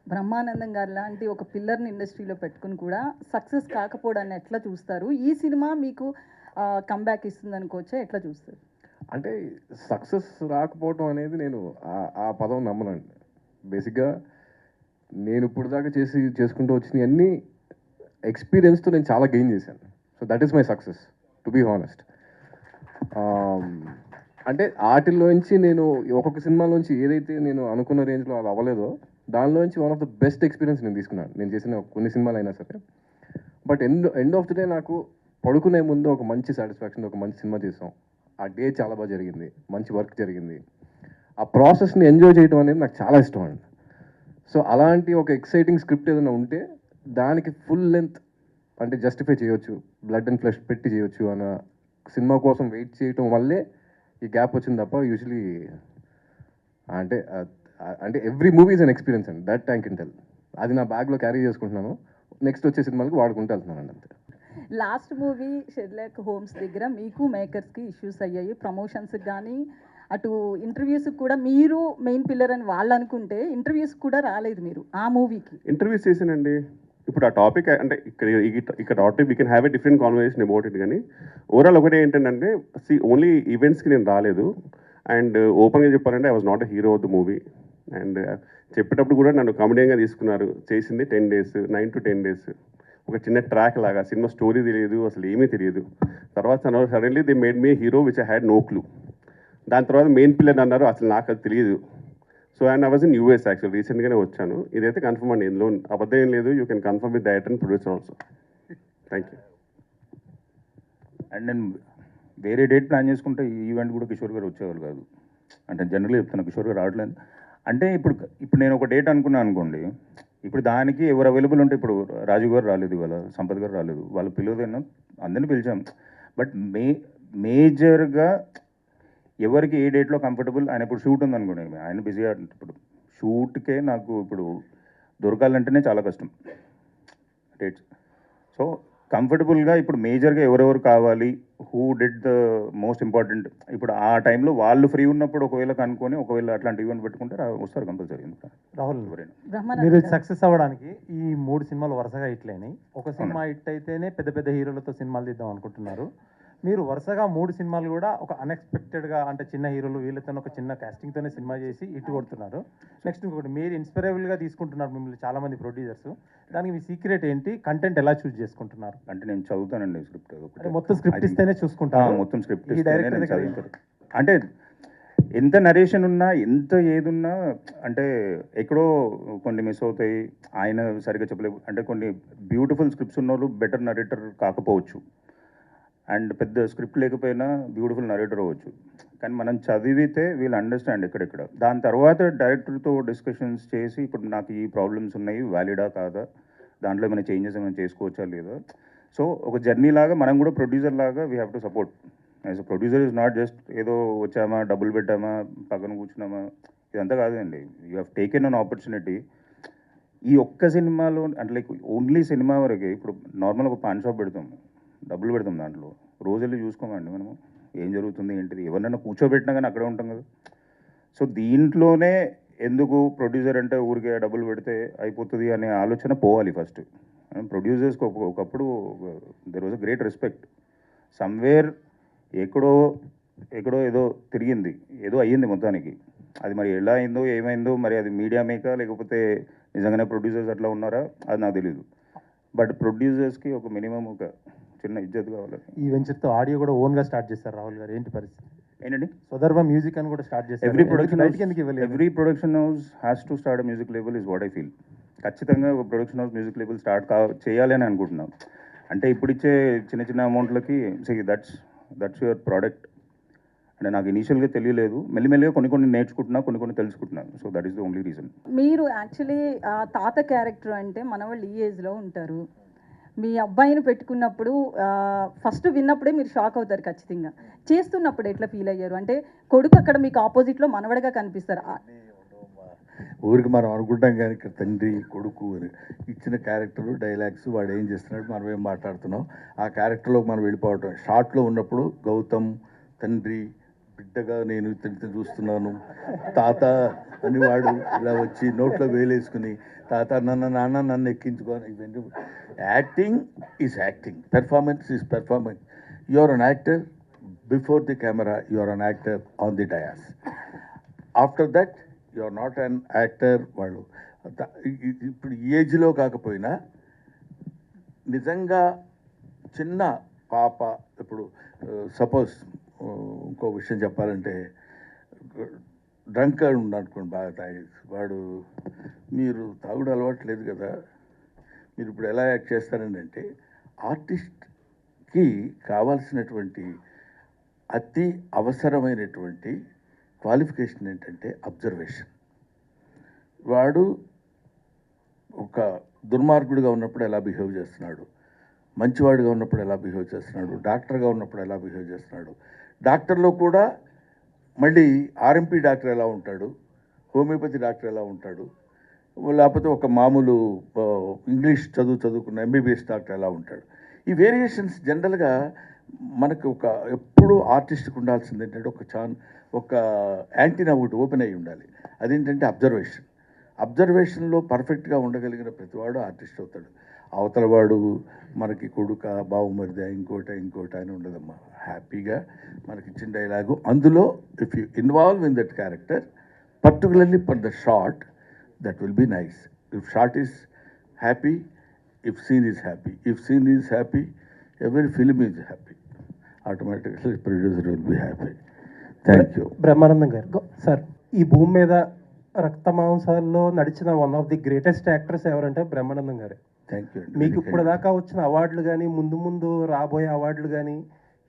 బ్రహ్మానందం గారు లాంటి ఒక పిల్లర్ని ఇండస్ట్రీలో పెట్టుకుని కూడా సక్సెస్ కాకపోవడాన్ని ఎట్లా చూస్తారు? ఈ సినిమా మీకు కంబ్యాక్ ఇస్తుంది అనుకోవచ్చా, ఎట్లా చూస్తారు? అంటే సక్సెస్ రాకపోవటం అనేది నేను ఆ పదం నమ్మనండి. బేసిక్గా నేను ఇప్పుడు దాకా చేసుకుంటూ వచ్చిన అన్ని ఎక్స్పీరియన్స్తో నేను చాలా గెయిన్ చేశాను. So that is my success, to be honest. అంటే వాటిల్లోంచి నేను ఒక్కొక్క సినిమాలోంచి ఏదైతే నేను అనుకున్న రేంజ్లో అది అవ్వలేదో దానిలోంచి one of the best experience నేను తీసుకున్నాను, నేను చేసిన కొన్ని సినిమాలు అయినా సరే. But end of the day నాకు పడుకునే ముందు ఒక మంచి సాటిస్ఫాక్షన్, ఒక మంచి సినిమా చేసాం, ఆ డే చాలా బాగా జరిగింది, మంచి వర్క్ జరిగింది, ఆ ప్రాసెస్ని ఎంజాయ్ చేయడం అనేది నాకు చాలా ఇష్టం అండి. సో అలాంటి ఒక ఎక్సైటింగ్ స్క్రిప్ట్ ఏదైనా ఉంటే దానికి ఫుల్ లెంత్ అంటే జస్టిఫై చేయొచ్చు, బ్లడ్ అండ్ ఫ్లెష్ పెట్టి చేయొచ్చు అన్న సినిమా కోసం వెయిట్ చేయటం వల్లే ఈ గ్యాప్ వచ్చింది తప్ప యూజువలీ అంటే every movie is an experience అండి, దట్ టైం కెన్ టెల్. అది నా బ్యాగ్లో క్యారీ చేసుకుంటున్నాను, నెక్స్ట్ వచ్చే సినిమాలకు వాడుకుంటూ వెళ్తున్నాను అంతే. లాస్ట్ మూవీ షెర్లాక్ హోమ్స్ దగ్గర మీకు మేకర్స్కి ఇష్యూస్ అయ్యాయి, ప్రమోషన్స్కి కానీ అటు ఇంటర్వ్యూస్కి కూడా. మీరు మెయిన్ పిల్లర్ అని వాళ్ళు అనుకుంటే ఇంటర్వ్యూస్కి కూడా రాలేదు మీరు ఆ మూవీకి. ఇంటర్వ్యూస్ చేశానండి. ఇప్పుడు ఆ టాపిక్ అంటే ఇక్కడ topic we can have a different conversation about it. కానీ ఓవరాల్ ఒకటే ఏంటంటే ఓన్లీ ఈవెంట్స్కి నేను రాలేదు. అండ్ ఓపెన్గా చెప్పాలంటే I was not a hero of the movie. And చెప్పేటప్పుడు కూడా నన్ను కామెడీగా తీసుకున్నారు. చేసింది 10 days, 9 to 10 days, ఒక చిన్న ట్రాక్ లాగా. సినిమా స్టోరీ తెలియదు, అసలు ఏమీ తెలియదు. తర్వాత suddenly they made me hero which I had no clue. దాని తర్వాత మెయిన్ పిల్లర్ అన్నారు, అసలు నాకు అది తెలియదు. So and I was in US actual, రీసెంట్గానే వచ్చాను. ఇదైతే కన్ఫర్మ్ అండి, ఇందులో అబద్ధం ఏం లేదు. You can confirm with director and producer also. Thank you. And నేను వేరే డేట్ ప్లాన్ చేసుకుంటే ఈ ఈవెంట్ కూడా కిషోర్ గారు వచ్చేవాళ్ళు కాదు. అంటే జనరల్గా చెప్తున్నా, కిషోర్ గారు రావట్లేదు. అంటే ఇప్పుడు నేను ఒక డేట్ అనుకున్నాను అనుకోండి, ఇప్పుడు దానికి ఎవరు అవైలబుల్ ఉంటే, ఇప్పుడు రాజు గారు రాలేదు, ఇవాళ సంపత్ గారు రాలేదు, వాళ్ళు పిలవదైనా అందరినీ పిలిచాం. బట్ మేజర్గా ఎవరికి ఏ డేట్లో కంఫర్టబుల్, ఆయన ఇప్పుడు షూట్ ఉంది అనుకోండి, ఆయన బిజీగా, ఇప్పుడు షూట్కే నాకు ఇప్పుడు దొరకాలంటేనే చాలా కష్టం డేట్స్. సో కంఫర్టబుల్గా ఇప్పుడు మేజర్గా ఎవరెవరు కావాలి, who did the most important, ఇప్పుడు ఆ టైంలో వాళ్ళు ఫ్రీ ఉన్నప్పుడు ఒకవేళ కనుక్కొని ఒకవేళ అట్లాంటి ఈవెంట్ పెట్టుకుంటే వస్తారు కంపల్సరీ. రాహుల్, ఎవరైనా మీరు సక్సెస్ అవ్వడానికి ఈ 3 సినిమాలు వరుసగా హిట్ అయినాయి. ఒక సినిమా హిట్ అయితేనే పెద్ద పెద్ద హీరోలతో సినిమాలు తీద్దాం అనుకుంటున్నారు. మీరు వరుసగా 3 సినిమాలు కూడా ఒక అన్ఎక్స్పెక్టెడ్గా, అంటే చిన్న హీరోలు వీళ్ళతో ఒక చిన్న కాస్టింగ్తోనే సినిమా చేసి ఇటు కొడుతున్నారు. నెక్స్ట్ ఇంకొకటి, మీరు ఇన్స్పైరబుల్గా తీసుకుంటున్నారు మిమ్మల్ని చాలామంది ప్రొడ్యూసర్స్. దానికి మీ సీక్రెట్ ఏంటి? కంటెంట్ ఎలా చూస్ చేసుకుంటున్నారు? అంటే నేను చదువుతానండి స్క్రిప్ట్, అంటే మొత్తం స్క్రిప్ట్ ఇస్తేనే చూసుకుంటాను. మొత్తం స్క్రిప్ట్ ఈ డైరెక్టర్ నేను దగ్గర చదువుతాను. అంటే ఎంత నరేషన్ ఉన్నా, ఎంత ఏదున్నా, అంటే ఎక్కడో కొన్ని మిస్ అవుతాయి, ఆయన సరిగ్గా చెప్పలేవు. అంటే కొన్ని బ్యూటిఫుల్ స్క్రిప్ట్స్ ఉన్న వాళ్ళు బెటర్ నరేటర్ కాకపోవచ్చు, అండ్ పెద్ద స్క్రిప్ట్ లేకపోయినా బ్యూటిఫుల్ నరేటర్ అవ్వచ్చు. కానీ మనం చదివితే వీళ్ళు అండర్స్టాండ్ ఎక్కడెక్కడ. దాని తర్వాత డైరెక్టర్తో డిస్కషన్స్ చేసి, ఇప్పుడు నాకు ఈ ప్రాబ్లమ్స్ ఉన్నాయి, వ్యాలిడా కాదా, దాంట్లో ఏమైనా చేంజెస్ ఏమైనా చేసుకోవచ్చా లేదా. సో ఒక జర్నీ లాగా మనం కూడా ప్రొడ్యూసర్ లాగా we have to support. As a producer is not just ఏదో వచ్చామా డబ్బులు పెట్టామా పక్కన కూర్చున్నామా ఇదంతా కాదండి. You have taken an opportunity. ఈ ఒక్క సినిమాలో అంటే లైక్ ఓన్లీ సినిమా వరకే ఇప్పుడు నార్మల్ ఒక పాన్ షాప్ పెడతాం, డబ్బులు పెడతాం, దాంట్లో రోజు వెళ్ళి చూసుకోమండి మనము ఏం జరుగుతుంది ఏంటిది, ఎవరినైనా కూర్చోబెట్టినా కానీ అక్కడే ఉంటాం కదా. సో దీంట్లోనే ఎందుకు ప్రొడ్యూసర్ అంటే ఊరికే డబ్బులు పెడితే అయిపోతుంది అనే ఆలోచన పోవాలి ఫస్ట్. ప్రొడ్యూసర్స్కి ఒకప్పుడు there was a great respect. Somewhere ఎక్కడో ఎక్కడో ఏదో తిరిగింది, ఏదో అయ్యింది మొత్తానికి. అది మరి ఎలా అయిందో ఏమైందో మరి అది మీడియా మేకా లేకపోతే నిజంగానే ప్రొడ్యూసర్స్ అట్లా ఉన్నారా అది నాకు తెలియదు. బట్ ప్రొడ్యూసర్స్కి ఒక మినిమం ఒక చిన్న ఇజ్జత్ కావాలి. ఈ వెంచర్తో ఆడియో కూడా ఓన్గా స్టార్ట్ చేస్తారు రాహుల్ గారు, ఏంటి పరిస్థితి? ఏంటండి? సుధర్వ మ్యూజిక్ అని కూడా స్టార్ట్ చేస్తారు. ఎవ్రీ ప్రొడక్షన్ ఎందుకు ఇవ్వలేదు? Every production house has to start a music label is what I feel. ఖచ్చితంగా ఒక production house music label start చేయాలి అని అనుకుంటున్నాం. అంటే ఇప్పుడు ఇచ్చే చిన్న చిన్న అమౌంట్లకి దట్స్ యువర్ ప్రోడక్ట్ అంటే నాకు ఇనీషియల్గా తెలియలేదు, మెల్లిమెల్లిగా కొన్ని నేర్చుకుంటున్నా, కొన్ని తెలుసుకుంటున్నాను. So that is the only reason. మీరు యాక్చువల్లీ తాత క్యారెక్టర్ అంటే మన వాళ్ళు ఈ ఏజ్లో ఉంటారు. మీ అబ్బాయిని పెట్టుకున్నప్పుడు ఫస్ట్ విన్నప్పుడే మీరు షాక్ అవుతారు ఖచ్చితంగా. చేస్తున్నప్పుడు ఎట్లా ఫీల్ అయ్యారు? అంటే కొడుకు అక్కడ మీకు ఆపోజిట్లో మనవడగా కనిపిస్తారు. ఊరికి మనం అనుకుంటాం కానీ ఇక్కడ తండ్రి కొడుకు అని ఇచ్చిన క్యారెక్టరు డైలాగ్స్ వాడు ఏం చేస్తున్నాడు మనం ఏం మాట్లాడుతున్నాం ఆ క్యారెక్టర్లోకి మనం వెళ్ళిపోవటం. షార్ట్లో ఉన్నప్పుడు గౌతమ్ తండ్రి బిడ్డగా నేను ఇతని చూస్తున్నాను, తాత అని వాడు ఇలా వచ్చి నోట్లో వేలేసుకుని తాత నన్ను ఎక్కించుకొని, ఇవన్నీ acting is acting, performance is performance. You are an actor before the camera, you are an actor on the dais. After that you are not an actor. వాళ్ళు ఇప్పుడు ఈ ఏజ్లో కాకపోయినా నిజంగా చిన్న పాప ఇప్పుడు సపోజ్ ఇంకో విషయం చెప్పాలంటే డ్రంక్ అనుకోండి, బాగా తాగేసి వాడు, మీరు తాగుడు అలవాటు లేదు కదా, మీరు ఇప్పుడు ఎలా యాక్ట్ చేస్తారండి అంటే ఆర్టిస్ట్కి కావాల్సినటువంటి అతి అవసరమైనటువంటి క్వాలిఫికేషన్ ఏంటంటే అబ్జర్వేషన్. వాడు ఒక దుర్మార్గుడిగా ఉన్నప్పుడు ఎలా బిహేవ్ చేస్తున్నాడు, మంచివాడిగా ఉన్నప్పుడు ఎలా బిహేవ్ చేస్తున్నాడు, డాక్టర్గా ఉన్నప్పుడు ఎలా బిహేవ్ చేస్తున్నాడు, డాక్టర్లో కూడా మళ్ళీ ఆర్ఎంపీ డాక్టర్ ఎలా ఉంటాడు, హోమియోపతి డాక్టర్ ఎలా ఉంటాడు, లేకపోతే ఒక మామూలు ఇంగ్లీష్ చదువుకున్న ఎంబీబీఎస్ డాక్టర్ ఎలా ఉంటాడు. ఈ వేరియేషన్స్ జనరల్గా మనకు ఒక ఎప్పుడు ఆర్టిస్ట్కి ఉండాల్సింది ఏంటంటే ఒక యాంటీనా ఒకటి ఓపెన్ అయ్యి ఉండాలి. అదేంటంటే అబ్జర్వేషన్లో పర్ఫెక్ట్గా ఉండగలిగిన ప్రతివాడు ఆర్టిస్ట్ అవుతాడు. అవతల వాడు మనకి కొడుక బావుమరిదా ఇంకోట అని ఉండదమ్మా. హ్యాపీగా మనకి ఇచ్చిన డైలాగు అందులో if you involve in that character particularly for the shot that will be nice. If shot is happy, if scene is happy, if scene is happy, every film is happy, automatically producer will be happy. Thank you. Brahmanandam garu sir, ఈ భూమి మీద రక్త మాంసాల్లో నడిచిన one of the greatest actors ఎవరంటే బ్రహ్మానందం గారే. Thank you. మీకు ఇప్పుడు దాకా వచ్చిన అవార్డులు కానీ ముందు రాబోయే అవార్డులు కానీ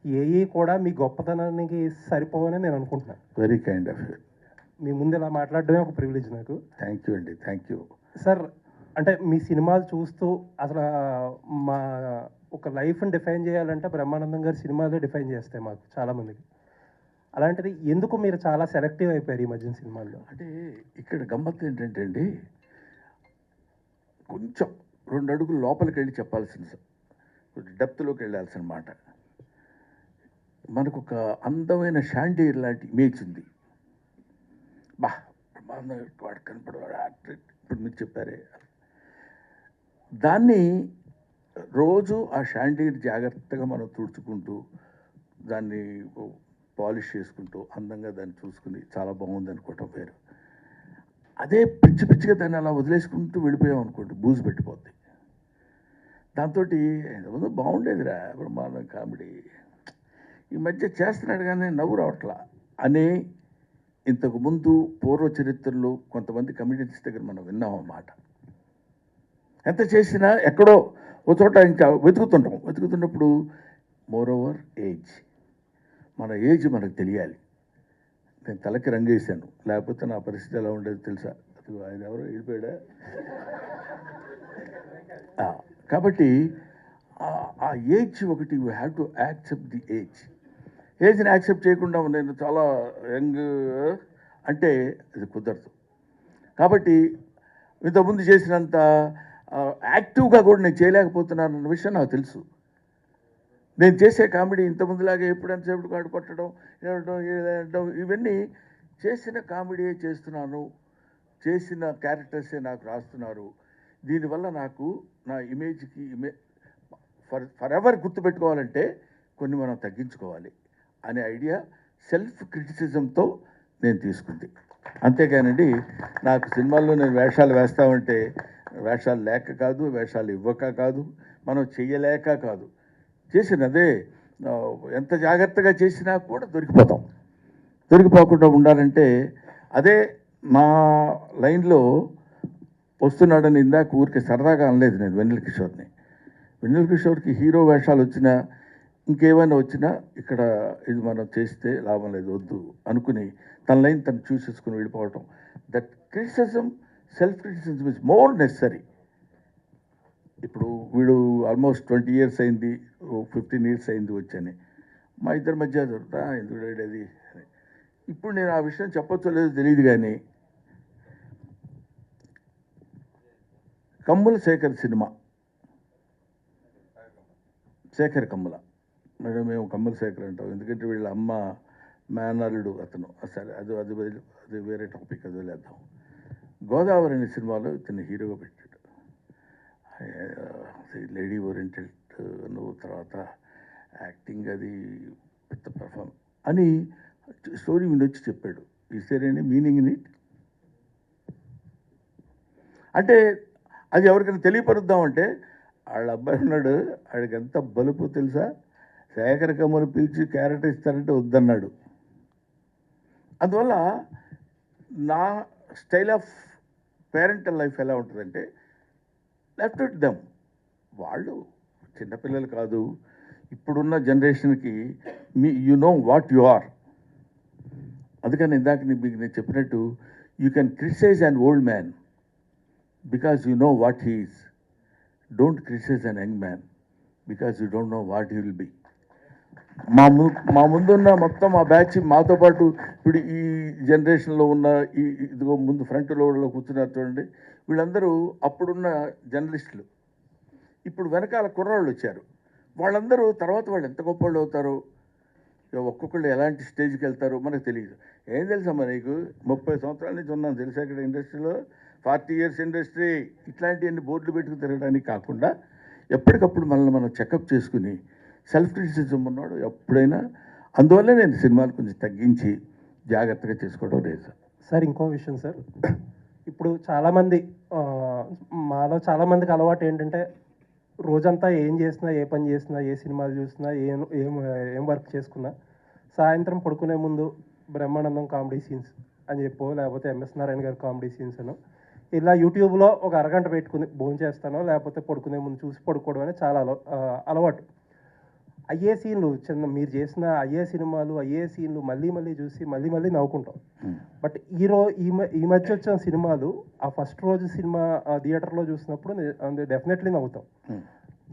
ఏవి కూడా మీ గొప్పతనానికి సరిపోవని నేను అనుకుంటున్నాను. Very kind of you. మీ ముందు ఇలా మాట్లాడడమే ఒక ప్రివిలేజ్ నాకు. థ్యాంక్ యూ అండి. Thank you sir. అంటే మీ సినిమాలు చూస్తూ అసలు మా ఒక లైఫ్ని డిఫైన్ చేయాలంటే బ్రహ్మానందం గారి సినిమాలే డిఫైన్ చేస్తాయి మాకు చాలామందికి. అలాంటిది ఎందుకు మీరు చాలా సెలెక్టివ్ అయిపోయారు ఈ మధ్యన సినిమాల్లో? అంటే ఇక్కడ గమ్మత్తు ఏంటంటే అండి, కొంచెం 2 అడుగులు లోపలికి వెళ్ళి చెప్పాల్సిన, డెప్త్లోకి వెళ్ళాల్సిన మాట. మనకు ఒక అందమైన షాండీర్ లాంటి ఇమేజ్ ఉంది. వాడు కనపడవాడు ఇప్పుడు మీరు చెప్పారే, దాన్ని రోజు ఆ షాండీర్ జాగ్రత్తగా మనం తుడుచుకుంటూ దాన్ని పాలిష్ చేసుకుంటూ అందంగా దాన్ని చూసుకుని చాలా బాగుంది అనుకోవటం వేరు. అదే పిచ్చిగా దాన్ని అలా వదిలేసుకుంటూ వెళ్ళిపోయాం అనుకోండి, బూజు పెట్టిపోద్ది. దాంతో ఎంతమంది బాగుండేదిరా బ్రహ్మాండం కామెడీ, ఈ మధ్య చేస్తున్నాడు కానీ నవ్వు రావట్లా అనే ఇంతకుముందు పూర్వ చరిత్రలో కొంతమంది కమిడియన్స్ దగ్గర మనం విన్నాం అన్నమాట. ఎంత చేసినా ఎక్కడో ఒక చోట ఇంకా వెతుకుతున్నప్పుడు మోర్ ఓవర్ ఏజ్, మన ఏజ్ మనకు తెలియాలి. నేను తలకి రంగేశాను, లేకపోతే నా పరిస్థితి ఎలా ఉండేది తెలుసా? ఆయన ఎవరో వెళ్ళిపోయాడా? కాబట్టి ఆ ఏజ్ ఒకటి, you have to accept the age. ఏజ్ని యాక్సెప్ట్ చేయకుండా నేను చాలా యంగ్ అంటే అది కుదరదు. కాబట్టి ఇంతకుముందు చేసినంత యాక్టివ్గా కూడా నేను చేయలేకపోతున్నాను అన్న విషయం నాకు తెలుసు. నేను చేసే కామెడీ ఇంతకుముందులాగే ఎప్పుడంతసేపు కాడు కొట్టడం ఏడడం ఇవన్నీ చేసిన కామెడీ చేస్తున్నాను, చేసిన క్యారెక్టర్సే నాకు రాస్తున్నారు. దీనివల్ల నాకు నా ఇమేజ్కి ఫర్ ఎవర్ గుర్తుపెట్టుకోవాలంటే కొన్ని మనం తగ్గించుకోవాలి అనే ఐడియా సెల్ఫ్ క్రిటిసిజంతో నేను తీసుకుంది. అంతేకానండి నాకు సినిమాల్లో నేను వేషాలు వేస్తామంటే వేషాలు లేక కాదు, వేషాలు ఇవ్వక కాదు, మనం చెయ్యలేక కాదు, చేసినదే ఎంత జాగ్రత్తగా చేసినా కూడా దొరికిపోతాం. దొరికిపోకుండా ఉండాలంటే అదే మా లైన్లో వస్తున్నాడని ఇందాక ఊరికి సరదాగా అనలేదు నేను వెన్నెల కిషోర్ని. వెన్నెల కిషోర్కి హీరో వేషాలు వచ్చినా ఇంకేమైనా వచ్చినా ఇక్కడ ఇది మనం చేస్తే లాభం లేదు వద్దు అనుకుని తన లైన్ తను చూసేసుకుని వెళ్ళిపోవటం. That criticism, self criticism is more necessary. ఇప్పుడు వీడు ఆల్మోస్ట్ 20 years అయింది, 15 years అయింది వచ్చని మా ఇద్దరి మధ్య దొరుకుతా ఎందుకు అది. ఇప్పుడు నేను ఆ విషయం చెప్పొచ్చో లేదో తెలియదు కానీ కమ్ముల శేఖర్ సినిమా, శేఖర్ కమ్ముల, మేడం మేము కమ్ముల శేఖర్ అంటాం ఎందుకంటే వీళ్ళ అమ్మ మేనల్లుడు అతను. సరే అది అది అది వేరే టాపిక్, అది వదిలేద్దాం. గోదావరి అనే సినిమాలో ఇతన్ని హీరోగా పెట్టాడు. లేడీ ఓరియంటెడ్ నువ్వు తర్వాత యాక్టింగ్ అది పెద్ద పెర్ఫార్మ్ అని స్టోరీ వినొచ్చి చెప్పాడు. Is there any meaning in it? అంటే అది ఎవరికైనా తెలియపరుద్దామంటే వాళ్ళ అబ్బాయి ఉన్నాడు, వాడికి ఎంత బలుపు తెలుసా, శేఖర్ కమ్ములు పిలిచి క్యారెక్టర్ ఇస్తారంటే వద్దన్నాడు. అందువల్ల నా స్టైల్ ఆఫ్ పేరెంటల్ లైఫ్ ఎలా ఉంటుందంటే లెఫ్ట్ ఇట్ దెమ్. వాళ్ళు చిన్నపిల్లలు కాదు, ఇప్పుడున్న జనరేషన్కి you know what you are. అందుకని ఇందాక మీకు నేను చెప్పినట్టు you can criticise an old man because you know what he is. Don't criticise an young man because you don't know what he will be. మా ముందున్న మొత్తం మా బ్యాచ్ మాతో పాటు ఇప్పుడు ఈ జనరేషన్లో ఉన్న ఇదిగో ముందు ఫ్రంట్లో కూర్చున్నారు చూడండి, వీళ్ళందరూ అప్పుడున్న జర్నలిస్టులు. ఇప్పుడు వెనకాల కుర్రాళ్ళు వచ్చారు, వాళ్ళందరూ తర్వాత వాళ్ళు ఎంత గొప్ప వాళ్ళు అవుతారో, ఒక్కొక్కళ్ళు ఎలాంటి స్టేజ్కి వెళ్తారో మనకు తెలియదు. ఏం తెలుసమ్మా నీకు, 30 సంవత్సరాల నుంచి ఉన్నాను తెలుసా ఇక్కడ ఇండస్ట్రీలో, 40 years ఇండస్ట్రీ, ఇట్లాంటివన్నీ బోర్డులు పెట్టుకుని తిరగడానికి కాకుండా ఎప్పటికప్పుడు మనల్ని మనం చెకప్ చేసుకుని సెల్ఫ్ క్రిటిసిజం ఉన్నాడు ఎప్పుడైనా. అందువల్ల నేను సినిమాలు కొంచెం తగ్గించి జాగ్రత్తగా చేసుకోవడం లేదు. సార్ ఇంకో విషయం సార్, ఇప్పుడు చాలామంది మాలో చాలామందికి అలవాటు ఏంటంటే రోజంతా ఏం చేసినా, ఏ పని చేసినా, ఏ సినిమాలు చూసినా, ఏం వర్క్ చేసుకున్నా సాయంత్రం పడుకునే ముందు బ్రహ్మానందం కామెడీ సీన్స్ అని చెప్పో, లేకపోతే ఎంఎస్ నారాయణ గారి కామెడీ సీన్స్ అనో ఇలా యూట్యూబ్లో ఒక అరగంట పెట్టుకుని భోజనం చేస్తానో లేకపోతే పడుకునే ముందు చూసి పడుకోవడం అనేది చాలా అలవాటు. అయ్యే సీన్లు మీరు చేసిన అయ్యే సినిమాలు, అయ్యే సీన్లు మళ్ళీ మళ్ళీ చూసి మళ్ళీ మళ్ళీ నవ్వుకుంటాం. బట్ ఈ మధ్య వచ్చిన సినిమాలు ఆ ఫస్ట్ రోజు సినిమా థియేటర్లో చూసినప్పుడు డెఫినెట్లీ నవ్వుతాం.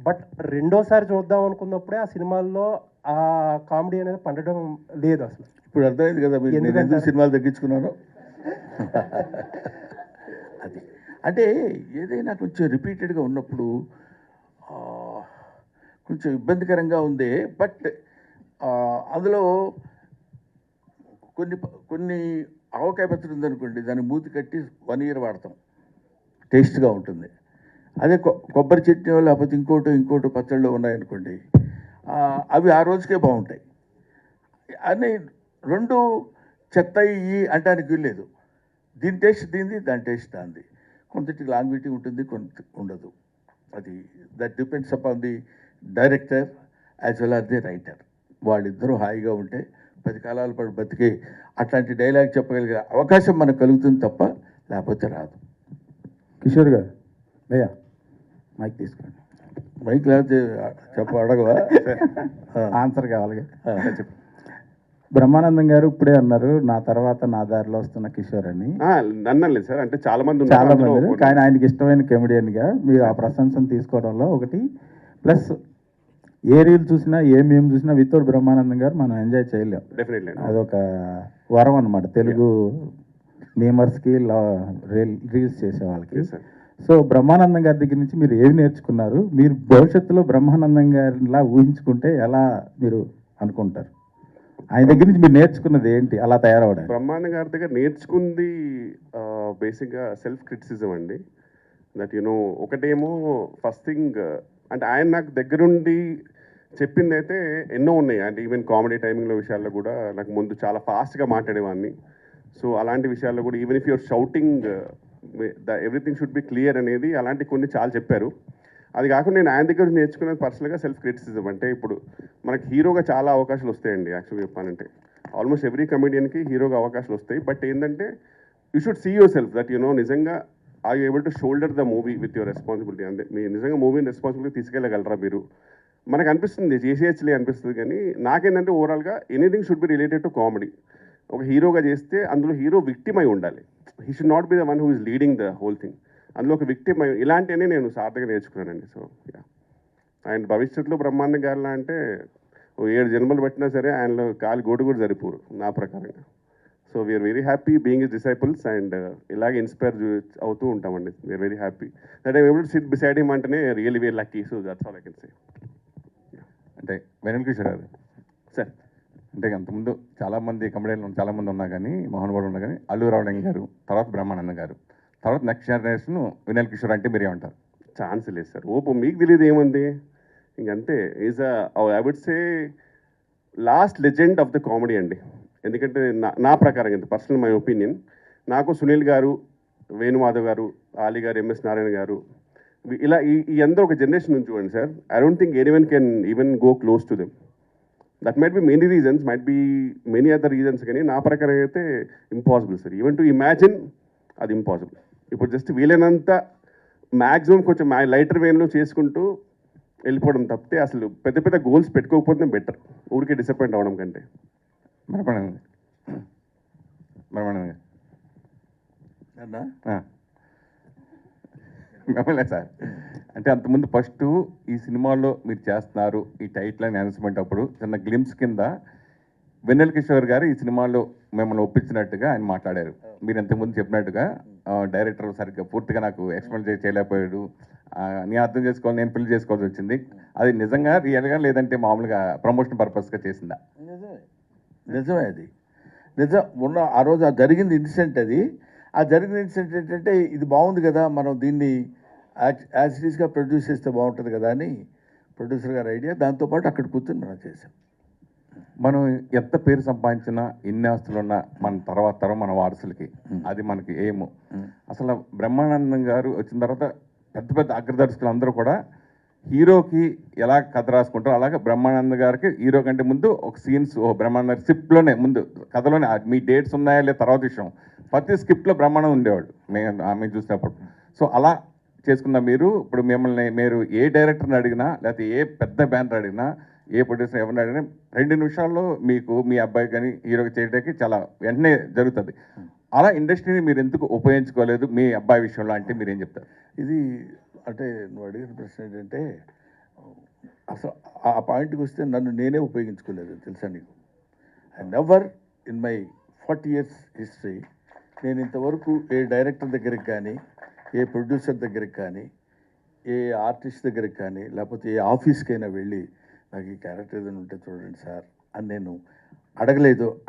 బట్ రెండోసారి చూద్దాం అనుకున్నప్పుడే ఆ సినిమాల్లో ఆ కామెడీ అనేది పండడం లేదు అసలు. ఇప్పుడు అర్థమైంది కదా మీరు నేను ఎందుకు సినిమాలు తగ్గించుకున్నాను. అది అంటే ఏదైనా కొంచెం రిపీటెడ్గా ఉన్నప్పుడు కొంచెం ఇబ్బందికరంగా ఉంది. బట్ అందులో కొన్ని ఆవకాయ పచ్చడి ఉందనుకోండి, దాన్ని మూతి కట్టి 1 year వాడతాం, టేస్ట్గా ఉంటుంది. అదే కొబ్బరి చట్నీ లేకపోతే ఇంకోటి పచ్చళ్ళు ఉన్నాయనుకోండి, అవి ఆ రోజుకే బాగుంటాయి. అని 2 చెత్త ఇవి అంటానికి లేదు. దీని టేస్ట్ దీనిది, దాని టేస్ట్ దానిది. కొంతటి లాంగ్విటీ ఉంటుంది, కొంత ఉండదు. అది that depends upon the director as well as the writer. వాళ్ళిద్దరూ హాయిగా ఉంటే 10 కాలాల పాటు బతికే అట్లాంటి డైలాగ్ చెప్పగలిగే అవకాశం మనకు కలుగుతుంది తప్ప లేకపోతే రాదు. కిషోర్ గారు భయ్యా మైక్ తీసుకోండి. మైక్ లేకపోతే అడగవా? ఆన్సర్ కావాలి. చెప్పు. బ్రహ్మానందం గారు ఇప్పుడే అన్నారు నా తర్వాత నా దారిలో వస్తున్న కిషోర్ అని. నన్నలేదు సార్, అంటే చాలా మంది కానీ ఆయనకి ఇష్టమైన కమెడియన్గా మీరు ఆ ప్రశంసను తీసుకోవడంలో ఒకటి ప్లస్ ఏ రీల్ చూసినా ఏ మేము చూసినా వితౌట్ బ్రహ్మానందం గారు మనం ఎంజాయ్ చేయలేం. డెఫినెట్లీ అదొక వరం అనమాట తెలుగు మేమర్స్కి రీల్స్ చేసే వాళ్ళకి. సో బ్రహ్మానందం గారి దగ్గర నుంచి మీరు ఏమి నేర్చుకున్నారు? మీరు భవిష్యత్తులో బ్రహ్మానందం గారిలా ఊహించుకుంటే ఎలా మీరు అనుకుంటారు? ఆయన దగ్గర నుంచి మీరు నేర్చుకున్నది ఏంటి అలా తయారవడానికి? బ్రహ్మానందం గారి దగ్గర నేర్చుకుంది బేసిక్గా సెల్ఫ్ క్రిటిసిజం అండి. దట్ యునో ఒకటేమో ఫస్ట్ థింగ్ అంటే ఆయన నాకు దగ్గరుండి చెప్పింది అయితే ఎన్నో ఉన్నాయి. అంటే ఈవెన్ కామెడీ టైమింగ్లో విషయాల్లో కూడా నాకు ముందు చాలా ఫాస్ట్గా మాట్లాడేవాడిని. సో అలాంటి విషయాల్లో కూడా even if your shouting everything should be clear అనేది అలాంటి కొన్ని చాలా చెప్పారు. అది కాకుండా నేను ఆయన దగ్గర నేర్చుకున్నది పర్సనల్గా సెల్ఫ్ క్రిటిసిజం. అంటే ఇప్పుడు మనకి హీరోగా చాలా అవకాశాలు వస్తాయండి. యాక్చువల్గా చెప్పాలంటే ఆల్మోస్ట్ ఎవ్రీ కమెడియన్కి హీరోగా అవకాశాలు వస్తాయి. బట్ ఏంటంటే you should see yourself that you know నిజంగా are you able to shoulder the movie with your responsibility. అంటే మీరు నిజంగా మూవీని రెస్పాన్సిబిలిటీ తీసుకెళ్ళగలరా మీరు? మనకు అనిపిస్తుంది చేసేయచ్చులే అనిపిస్తుంది, కానీ నాకేంటంటే ఓవరాల్గా anything should be related to comedy. ఒక హీరోగా చేస్తే అందులో హీరో విక్టిమ్ అయి ఉండాలి. He should not be the one who is leading the whole thing. అందులో ఒక విక్టిమ్ అయి ఇలాంటివన్నీ నేను సార్థగా నేర్చుకున్నానండి. సో అండ్ భవిష్యత్తులో బ్రహ్మాండం గారిలా అంటే 7 జన్మలు పట్టినా సరే ఆయనలో కాలి గోడు కూడా సరిపోరు నా ప్రకారంగా. So we are very happy being his disciples and ఇలాగే ఇన్స్పైర్ అవుతూ ఉంటామండి. We are very happy that I able to sit beside him అంటేనే really we are lucky. So that's all I can say. అంటే వెనల్ కిషోర్ గారు సార్, అంటే అంతకుముందు చాలామంది కమెడియన్లు చాలామంది ఉన్నా కానీ మోహన్ ఉన్నా కానీ అల్లు రావుడంగి గారు, తర్వాత బ్రహ్మానందం గారు, తర్వాత నెక్స్ట్ జనరేషన్ వినల్ కిషోర్ అంటే మీరేమంటారు? ఛాన్స్ లేదు సార్. ఓపో మీకు తెలియదు ఏముంది ఇంకంతే. Is I would say last legend of the comedy అండి. ఎందుకంటే నా ప్రకారం ఎంత పర్సనల్ మై ఒపీనియన్, నాకు సునీల్ గారు, వేణుమాధవ్ గారు, ఆలీ గారు, ఎంఎస్ నారాయణ గారు, ఇలా ఈ అందరూ ఒక జనరేషన్ నుంచి చూడండి sir. I don't think anyone can even go close to them. That might be many reasons, might be many other reasons, కానీ నా ప్రకారం అయితే impossible sir. Even to imagine అది ఇంపాసిబుల్. ఇప్పుడు జస్ట్ వీలైనంత మ్యాక్సిమం కొంచెం లైటర్ వేన్లో చేసుకుంటూ వెళ్ళిపోవడం తప్పితే అసలు పెద్ద పెద్ద గోల్స్ పెట్టుకోకపోతే బెటర్, ఊరికే డిసప్పాయింట్ అవ్వడం కంటే. బ్రహ్మానందం మిమ్మల్ని సార్, అంటే అంతకుముందు ఫస్ట్ ఈ సినిమాలో మీరు చేస్తున్నారు ఈ టైటిల్ అని అనౌన్స్మెంట్ అప్పుడు చిన్న గ్లిమ్స్ కింద వెన్నెల కిషోర్ గారు ఈ సినిమాలో మిమ్మల్ని ఒప్పించినట్టుగా ఆయన మాట్లాడారు. మీరు ఇంతకుముందు చెప్పినట్టుగా డైరెక్టర్ సరిగ్గా పూర్తిగా నాకు ఎక్స్ప్లెయిన్ చేయలేకపోయాడు, నేను అర్థం చేసుకోవాలి, నేను పెళ్లి చేసుకోవాల్సి వచ్చింది. అది నిజంగా రియల్గా లేదంటే మామూలుగా ప్రమోషన్ పర్పస్గా చేసిందా? నిజమే అది నిజం. ఉన్న ఆ రోజు ఆ జరిగింది ఇన్సిడెంట్ అది. ఆ జరిగిన ఇన్సిడెంట్ ఏంటంటే ఇది బాగుంది కదా, మనం దీన్ని యాజ్ ఇట్ ఈస్గా ప్రొడ్యూస్ చేస్తే బాగుంటుంది కదా అని ప్రొడ్యూసర్ గారి ఐడియా. దాంతోపాటు అక్కడ కూర్చొని మనం చేసాం. మనం ఎంత పేరు సంపాదించినా ఎన్ని ఆస్తులున్నా మన తర్వాత తరం మన వారసులకి అది మనకి ఏమో. అసలు బ్రహ్మానందం గారు వచ్చిన తర్వాత పెద్ద పెద్ద అగ్రదర్శకులు అందరూ కూడా హీరోకి ఎలా కథ రాసుకుంటారో అలాగే బ్రహ్మానంద గారికి హీరో కంటే ముందు ఒక సీన్స్ బ్రహ్మానంద స్క్రిప్ట్లోనే ముందు కథలోనే మీ డేట్స్ ఉన్నాయా లేదా తర్వాత విషయం, ప్రతి స్క్రిప్ట్లో బ్రహ్మానందం ఉండేవాడు మేము చూసినప్పుడు. సో అలా చేసుకున్న మీరు ఇప్పుడు మిమ్మల్ని మీరు ఏ డైరెక్టర్ని అడిగినా లేకపోతే ఏ పెద్ద బ్యానర్ అడిగినా ఏ ప్రొడ్యూసర్ ఎవరిని అడిగినా 2 నిమిషాల్లో మీకు మీ అబ్బాయి కానీ హీరోకి చేయడానికి చాలా వెంటనే జరుగుతుంది. అలా ఇండస్ట్రీని మీరు ఎందుకు ఉపయోగించుకోలేదు మీ అబ్బాయి విషయంలో అంటే మీరు ఏం చెప్తారు? ఇది అంటే నువ్వు అడిగిన ప్రశ్న ఏంటంటే అసలు ఆ పాయింట్కి వస్తే నన్ను నేనే ఉపయోగించుకోలేదు తెలుసా నీకు. I never in my 40 years history నేను ఇంతవరకు ఏ డైరెక్టర్ దగ్గరికి కానీ ఏ ప్రొడ్యూసర్ దగ్గరికి కానీ ఏ ఆర్టిస్ట్ దగ్గరికి కానీ లేకపోతే ఏ ఆఫీస్కైనా వెళ్ళి నాకు ఈ క్యారెక్టర్ ఏదైనా ఉంటే చూడండి సార్ అని నేను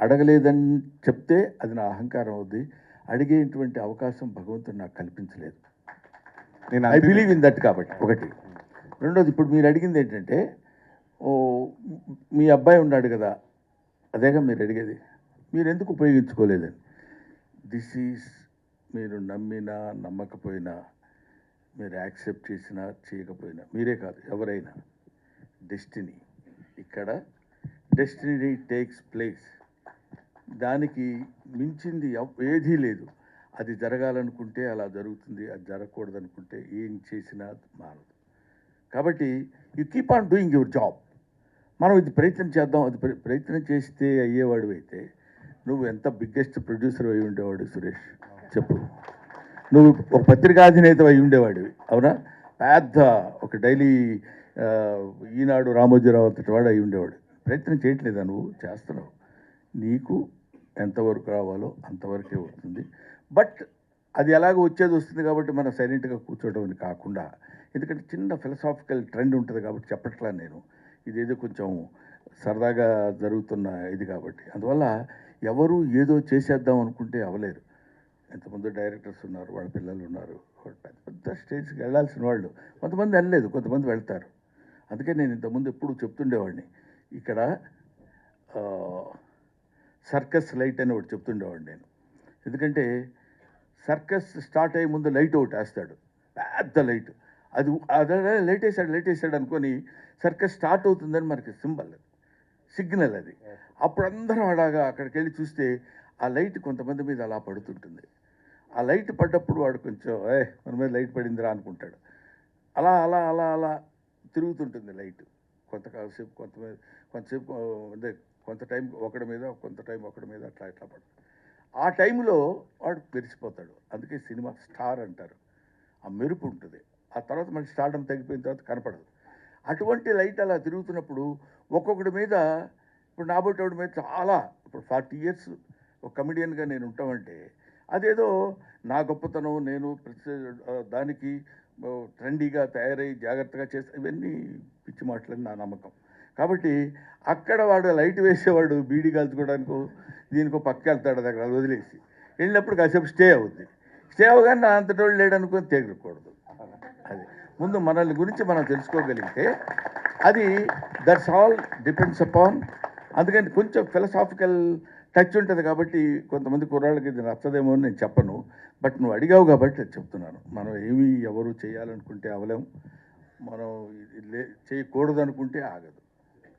అడగలేదని చెప్తే అది నా అహంకారం అవుద్ది. అడిగేటువంటి అవకాశం భగవంతుడు నాకు కల్పించలేదు. నేను ఐ బిలీవ్ ఇన్ దట్. కాబట్టి ఒకటి. రెండోది, ఇప్పుడు మీరు అడిగింది ఏంటంటే మీ అబ్బాయి ఉన్నాడు కదా, అదేగా మీరు అడిగేది, మీరు ఎందుకు ఉపయోగించుకోలేదని. దిస్ ఈజ్ మీరు నమ్మినా నమ్మకపోయినా, మీరు యాక్సెప్ట్ చేసినా చేయకపోయినా, మీరే కాదు ఎవరైనా, డెస్టినీ. ఇక్కడ డెస్టినీ టేక్స్ ప్లేస్. దానికి మించింది ఏదీ లేదు. అది జరగాలనుకుంటే అలా జరుగుతుంది, అది జరగకూడదు అనుకుంటే ఏం చేసినా మారదు. కాబట్టి you keep on doing your job. మనం ఇది ప్రయత్నం చేద్దాం, అది ప్రయత్నం చేస్తే అయ్యేవాడు అయితే నువ్వు ఎంత బిగ్గెస్ట్ ప్రొడ్యూసర్ అయి ఉండేవాడు సురేష్ చెప్పు. నువ్వు ఒక పత్రికాధినేత అయి ఉండేవాడివి, అవునా? పెద్ద ఒక డైలీ ఈనాడు రామోజీరావు అంతటి వాడు అయి ఉండేవాడు. ప్రయత్నం చేయట్లేదా నువ్వు? చేస్తున్నావు. నీకు ఎంతవరకు రావాలో అంతవరకే వస్తుంది. బట్ అది ఎలాగో వచ్చేది వస్తుంది కాబట్టి మనం సైలెంట్గా కూర్చోవడం అని కాకుండా, ఎందుకంటే చిన్న ఫిలసాఫికల్ ట్రెండ్ ఉంటుంది కాబట్టి చెప్పట్లా నేను, ఇదేదో కొంచెం సరదాగా జరుగుతున్న ఇది కాబట్టి. అందువల్ల ఎవరు ఏదో చేసేద్దాం అనుకుంటే అవ్వలేరు. ఎంతమంది డైరెక్టర్స్ ఉన్నారు, వాళ్ళ పిల్లలు ఉన్నారు, వాళ్ళు పెద్ద పెద్ద స్టేజ్కి వెళ్ళాల్సిన వాళ్ళు. కొంతమంది వెళ్ళలేదు, కొంతమంది వెళ్తారు. అందుకే నేను ఇంతకుముందు ఎప్పుడు చెప్తుండేవాడిని, ఇక్కడ సర్కస్ లైట్ అని ఒకటి చెప్తుండేవాడిని నేను. ఎందుకంటే సర్కస్ స్టార్ట్ అయ్యే ముందు లైట్ ఒకటి వేస్తాడు, పెద్ద లైట్. అది అదే లైట్ వేసాడు అనుకొని సర్కస్ స్టార్ట్ అవుతుందని మనకి సిగ్నల్ అది. అప్పుడు అందరం అలాగా అక్కడికి వెళ్ళి చూస్తే ఆ లైట్ కొంతమంది మీద అలా పడుతుంటుంది. ఆ లైట్ పడ్డప్పుడు వాడు కొంచెం మన మీద లైట్ పడిందిరా అనుకుంటాడు. అలా అలా అలా అలా తిరుగుతుంటుంది లైట్ కొంతసేపు, కొంతసేపు అంటే కొంత టైం ఒకటి మీద, కొంత టైం ఒకటి మీద, అట్లా ఇట్లా పడుతుంది. ఆ టైంలో వాడు మెరిసిపోతాడు. అందుకే సినిమా స్టార్ అంటారు. ఆ మెరుపు ఉంటుంది. ఆ తర్వాత మనకి స్టార్డమ్ తగ్గిపోయిన తర్వాత కనపడదు. అటువంటి లైట్ అలా తిరుగుతున్నప్పుడు ఒక్కొక్కటి మీద, ఇప్పుడు నాబోటోడి మీద చాలా, ఇప్పుడు 40 years ఒక కమెడియన్గా నేను ఉంటామంటే అదేదో నా గొప్పతనం, నేను ప్రతి దానికి ట్రెండీగా తయారై జాగ్రత్తగా చేస్తే, ఇవన్నీ పిచ్చి మాటలని నా నమ్మకం. కాబట్టి అక్కడ వాడు లైట్ వేసేవాడు బీడీ కాల్చుకోవడానికో దీనికో పక్క వెళ్తాడు, దగ్గర వదిలేసి వెళ్ళినప్పుడు కాసేపు స్టే అవుద్ది. స్టే అవగానే నా అంతటోళ్ళు లేడనుకొని తెగకూడదు. అది ముందు మనల్ని గురించి మనం తెలుసుకోగలిగితే అది దట్స్ ఆల్ డిపెండ్స్ అపాన్. అందుకని కొంచెం ఫిలసాఫికల్ టచ్ ఉంటుంది కాబట్టి కొంతమంది కుర్రాళ్ళకి ఇది నచ్చదేమో అని నేను చెప్పను. బట్ నువ్వు అడిగావు కాబట్టి అది చెప్తున్నాను. మనం ఏమీ ఎవరు చేయాలనుకుంటే అవలేం, మనం చేయకూడదు అనుకుంటే ఆగదు.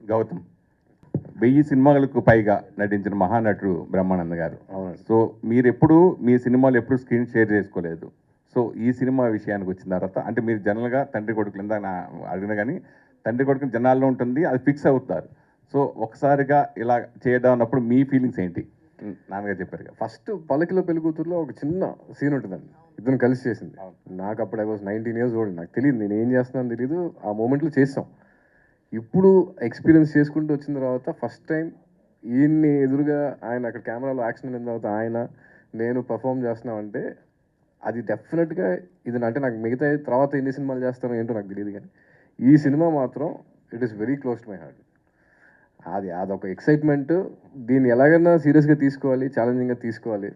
గౌతమ్ 1000 సినిమాలకు పైగా నటించిన మహానటుడు బ్రహ్మానంద గారు. సో మీరు ఎప్పుడు మీ సినిమాలు ఎప్పుడు స్క్రీన్ షేర్ చేసుకోలేదు. సో ఈ సినిమా విషయానికి వచ్చిన తర్వాత, అంటే మీరు జనరల్గా తండ్రి కొడుకులు ఇందాక నా అడిగినా కానీ తండ్రి కొడుకుని జనాల్లో ఉంటుంది, అది ఫిక్స్ అవుతారు. సో ఒకసారిగా ఇలా చేయడం అన్నప్పుడు మీ ఫీలింగ్స్ ఏంటి? నాన్నగారు చెప్పారు కదా, ఫస్ట్ పల్లకిలో పెళ్ళికూతురులో ఒక చిన్న సీన్ ఉంటుందండి, ఇద్దరు కలిసి చేసింది. నాకు అప్పుడు ఐ వాజ్ 19 years old. నాకు తెలియదు నేను ఏం చేస్తున్నాను తెలియదు. ఆ మూమెంట్లో చేసాం. ఇప్పుడు ఎక్స్పీరియన్స్ చేసుకుంటూ వచ్చిన తర్వాత ఫస్ట్ టైం ఈయన్ని ఎదురుగా ఆయన అక్కడ కెమెరాలో యాక్షన్ అయిన తర్వాత ఆయన నేను పర్ఫామ్ చేస్తున్నామంటే అది డెఫినెట్గా ఇది. అంటే నాకు మిగతా తర్వాత ఎన్ని సినిమాలు చేస్తానో ఏంటో నాకు తెలియదు, కానీ ఈ సినిమా మాత్రం it is very close to my heart. అదొక ఎక్సైట్మెంట్. దీన్ని ఎలాగైనా సీరియస్గా తీసుకోవాలి, ఛాలెంజింగ్గా తీసుకోవాలి.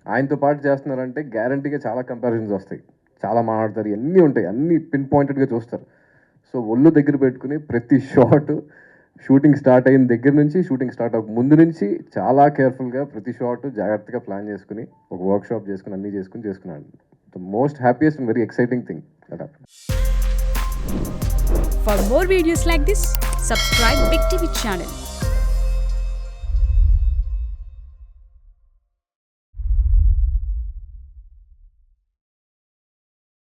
ఆయనతో పాటు చేస్తున్నారంటే గ్యారంటీగా చాలా కంపారిజన్స్ వస్తాయి, చాలా మాట్లాడతారు, అన్నీ ఉంటాయి, అన్నీ పిన్ పాయింటెడ్గా చూస్తారు. సో ఒళ్ళు దగ్గర పెట్టుకుని ప్రతి షాట్ షూటింగ్ స్టార్ట్ అయిన దగ్గర నుంచి షూటింగ్ స్టార్ట్ అవ్వక ముందు నుంచి చాలా కేర్ఫుల్గా ప్రతి షాట్ జాగ్రత్తగా ప్లాన్ చేసుకుని ఒక వర్క్షాప్ చేసుకుని అన్నీ చేసుకున్నాను. The most happiest and very exciting thing that happened. For more videos like this, subscribe Big TV channel.